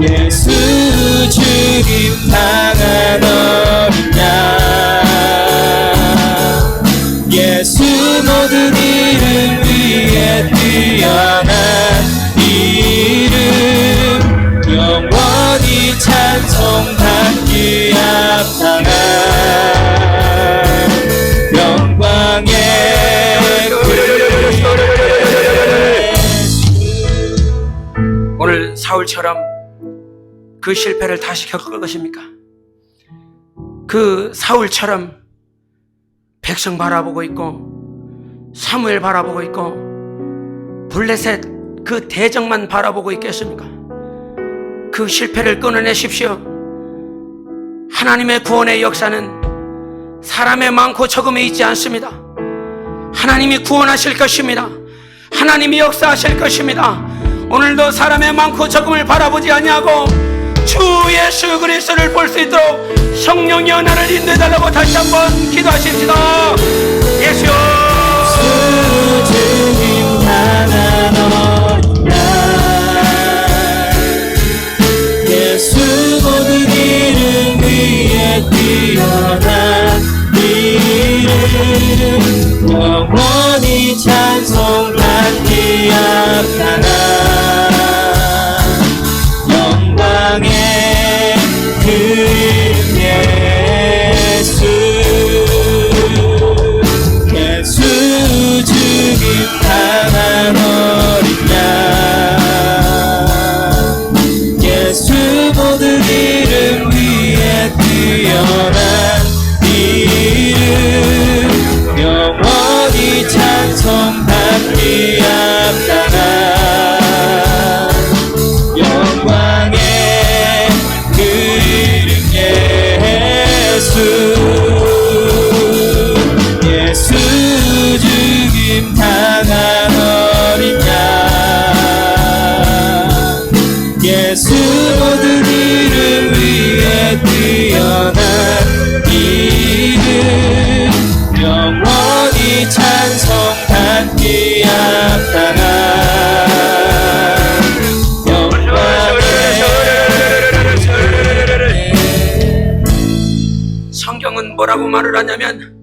예수 죽임 당한 어린 양 예수 모든 이름 위에 뛰어난 이름 영원히 찬송받기 합당한 영광의 오늘 사울처럼 그 실패를 다시 겪을 것입니까? 그 사울처럼 백성 바라보고 있고 사무엘 바라보고 있고 블레셋 그 대적만 바라보고 있겠습니까? 그 실패를 끊어내십시오. 하나님의 구원의 역사는 사람의 많고 적음에 있지 않습니다. 하나님이 구원하실 것입니다. 하나님이 역사하실 것입니다. 오늘도 사람의 많고 적음을 바라보지 아니하고 주 예수 그리스도를 볼 수 있도록 성령의 은혜를 인도해달라고 다시 한번 기도하십시다. 예수 주님 당한 어린 양 예수 모든 이름 위에 뛰어난 이름 영원히 찬송받기 합당한 영광의 그 이름 예수 죽임 당한 어린 양 예수 모든 이름 위에 뛰어난 이름 영원히 찬송받기 합당한 영광의 그 이름 예수 죽임 당한 어린 양 예수 모든 이름 위에 뛰어난 이름 영원히 찬송받기 합당한 성경은 뭐라고 말을 하냐면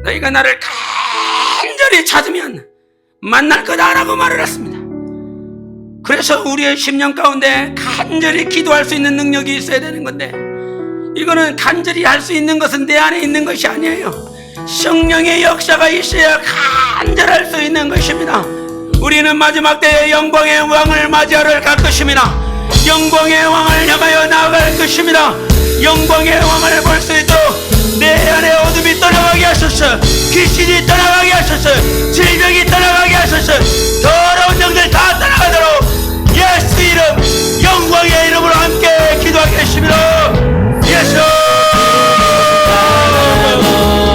너희가 나를 간절히 찾으면 만날 거다라고 말을 했습니다. 그래서 우리의 심령 가운데 간절히 기도할 수 있는 능력이 있어야 되는 건데 이거는 간절히 할 수 있는 것은 내 안에 있는 것이 아니에요. 성령의 역사가 있어야 간절할 수 있는 것입니다. 우리는 마지막 때에 영광의 왕을 맞이하러 갈 것입니다. 영광의 왕을 향하여 나아갈 것입니다. 영광의 왕을 볼 수 있도록 내 안에 어둠이 떠나가게 하소서. 귀신이 떠나가게 하소서. 질병이 떠나가게 하소서. 더러운 영들 다 떠나가도록 예수 이름 영광의 이름으로 함께 기도하겠습니다. 예수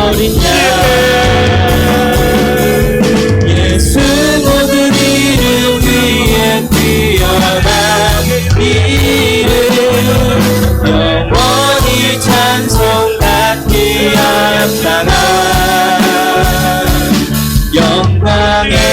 어린 양 예수 모든 이름 위에 뛰어난 이름 영원히 찬송받기 합당한 영광의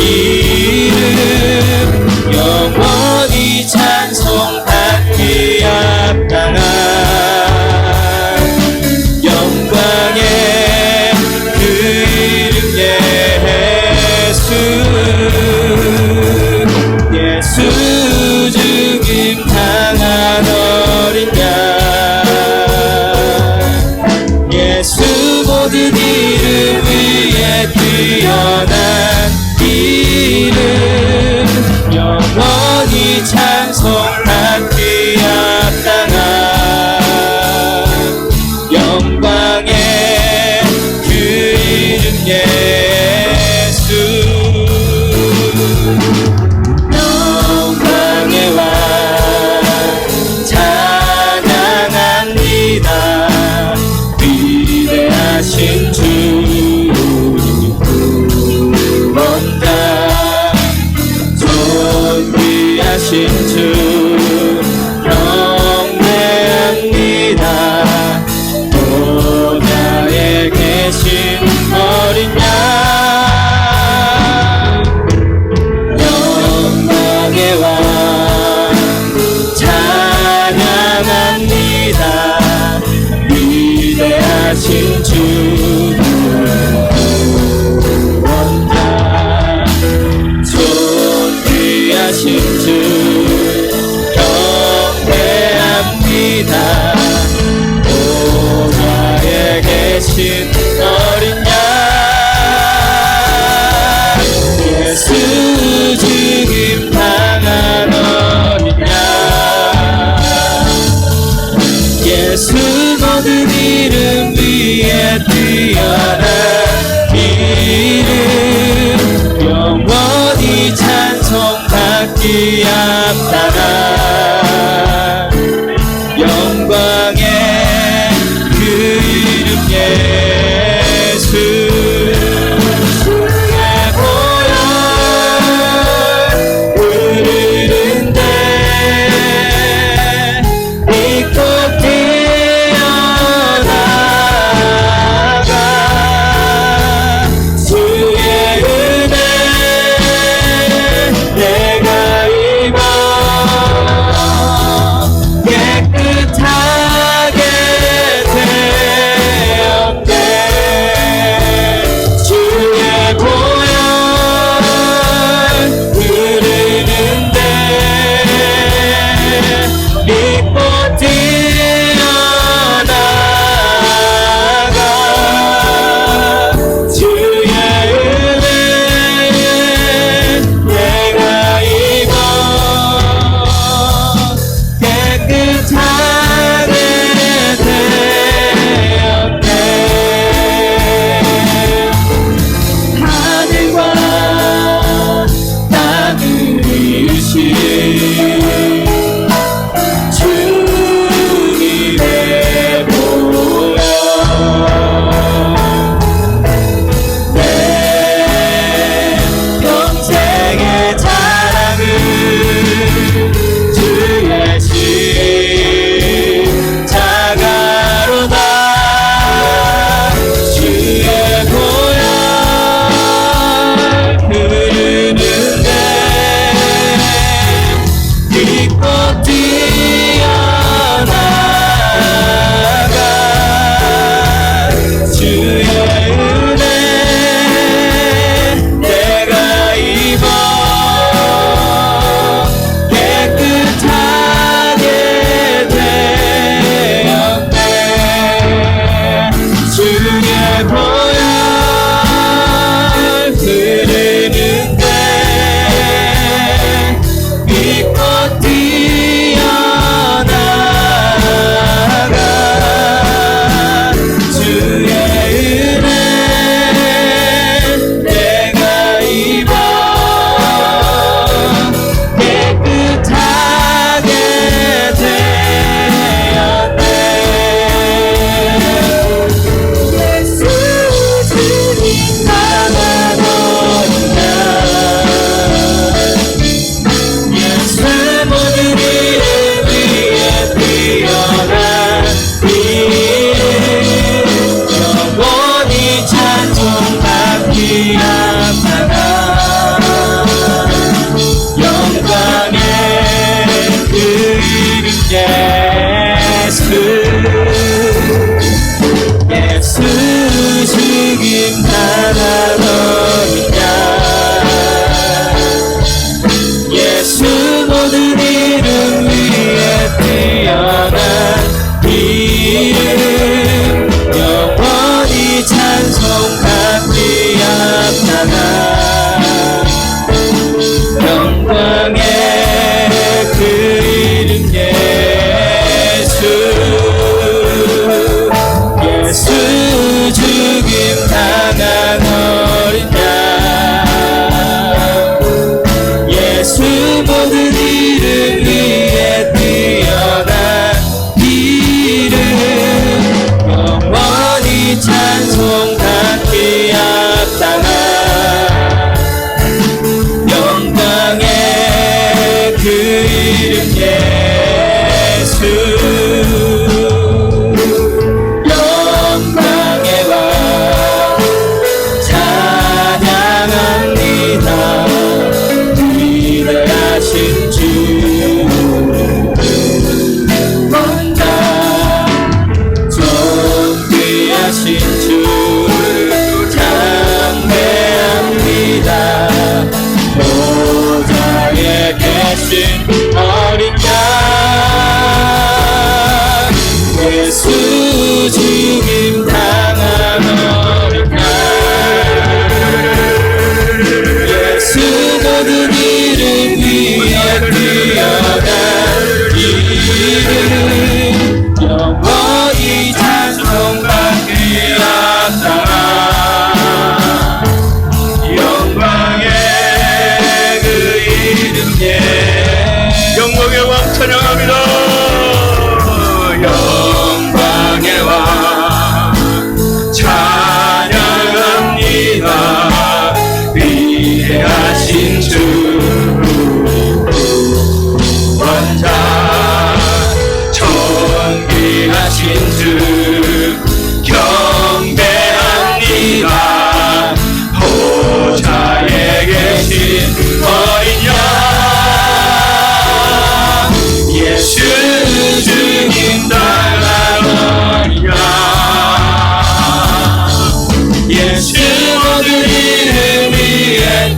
이름 영원히 찬송받기 합당한 영광의 그 이름 예수 예수 죽임 당한 어린 양 예수 모든 이름 위에 뛰어난 이름 영원히 찬송받기 합당한 영광의 그 이름 예수 영광의 왕 찬양합니다 위대하신 주 구원가 존귀하신 주 경배합니다 보좌에 계신 어린 양 영광의 왕 찬양합니다 위대하신 주 구원자 존귀하신 주 경배합니다 보좌에 계신 어린 양 예수 죽임 당한 어린 양 예수 모든 이름 위에 뛰어난 이름 영원히 찬송받기 합당한 영광의 그 이름 예수 주의 보혈 흐르는데 믿고 뛰어나가 주의 은혜 내가 입어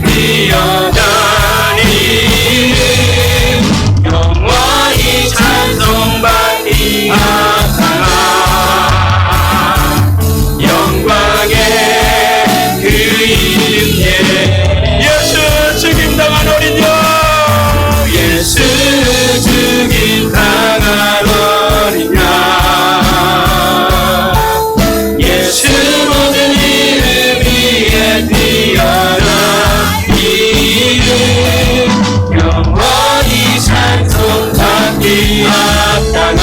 뛰어다니 영원히 찬송받리하다. 영광의 그 이름 예수 죽임당한 어린 양 예수 죽임당한 어린 양 예수 모든 이름 위에 뛰어난 이름 영원히 찬송받기 합당한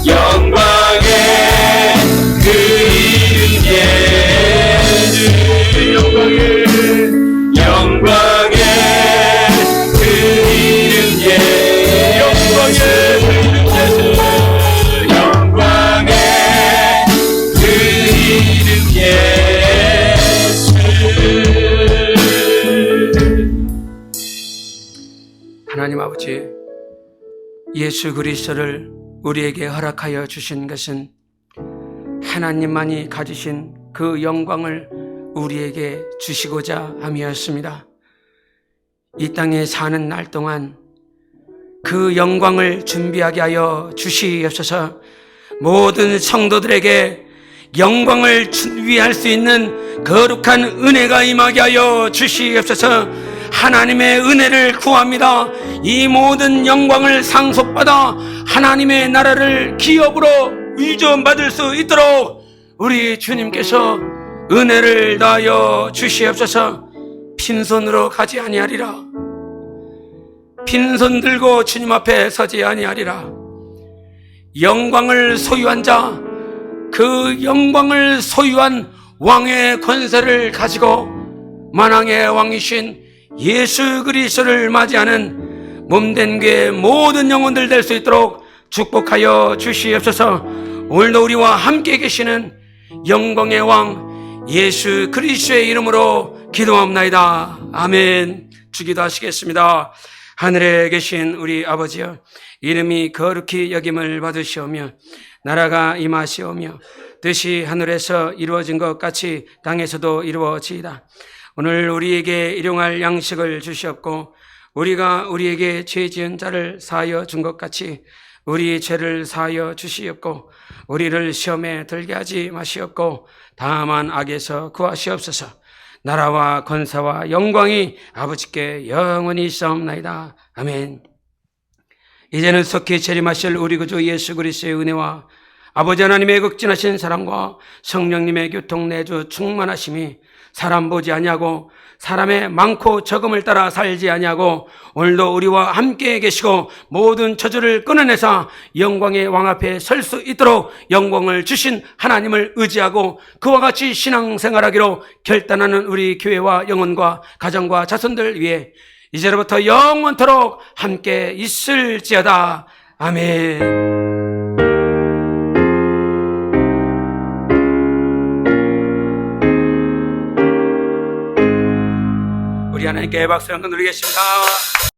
영광의 그 이름 예수 영광의 그 이름 예수 영광의 그 이름 예수. 하나님 아버지, 예수 그리스도를 우리에게 허락하여 주신 것은 하나님만이 가지신 그 영광을 우리에게 주시고자 함이었습니다. 이 땅에 사는 날 동안 그 영광을 준비하게 하여 주시옵소서. 모든 성도들에게 영광을 준비할 수 있는 거룩한 은혜가 임하게 하여 주시옵소서. 하나님의 은혜를 구합니다. 이 모든 영광을 상속받아 하나님의 나라를 기업으로 위전받을 수 있도록 우리 주님께서 은혜를 다하여 주시옵소서. 빈손으로 가지 아니하리라. 빈손 들고 주님 앞에 서지 아니하리라. 영광을 소유한 자, 그 영광을 소유한 왕의 권세를 가지고 만왕의 왕이신 예수 그리스도를 맞이하는 몸된 교회 모든 영혼들 될 수 있도록 축복하여 주시옵소서. 오늘도 우리와 함께 계시는 영광의 왕 예수 그리스도의 이름으로 기도합나이다. 아멘. 주기도하시겠습니다. 하늘에 계신 우리 아버지여, 이름이 거룩히 여김을 받으시오며 나라가 임하시오며 뜻이 하늘에서 이루어진 것 같이 땅에서도 이루어지이다. 오늘 우리에게 일용할 양식을 주시옵고 우리가 우리에게 죄 지은 자를 사하여 준 것 같이 우리 죄를 사하여 주시옵고 우리를 시험에 들게 하지 마시옵고 다만 악에서 구하시옵소서. 나라와 권세와 영광이 아버지께 영원히 있사옵나이다. 아멘. 이제는 속히 재림하실 우리 구주 예수 그리스도의 은혜와 아버지 하나님의 극진하신 사랑과 성령님의 교통내주 충만하심이 사람 보지 아니하고 사람의 많고 적음을 따라 살지 아니하고 오늘도 우리와 함께 계시고 모든 저주를 끊어내사 영광의 왕 앞에 설 수 있도록 영광을 주신 하나님을 의지하고 그와 같이 신앙생활하기로 결단하는 우리 교회와 영혼과 가정과 자손들 위해 이제로부터 영원토록 함께 있을지어다. 아멘. 우리 하나님께 박수 한번 드리겠습니다.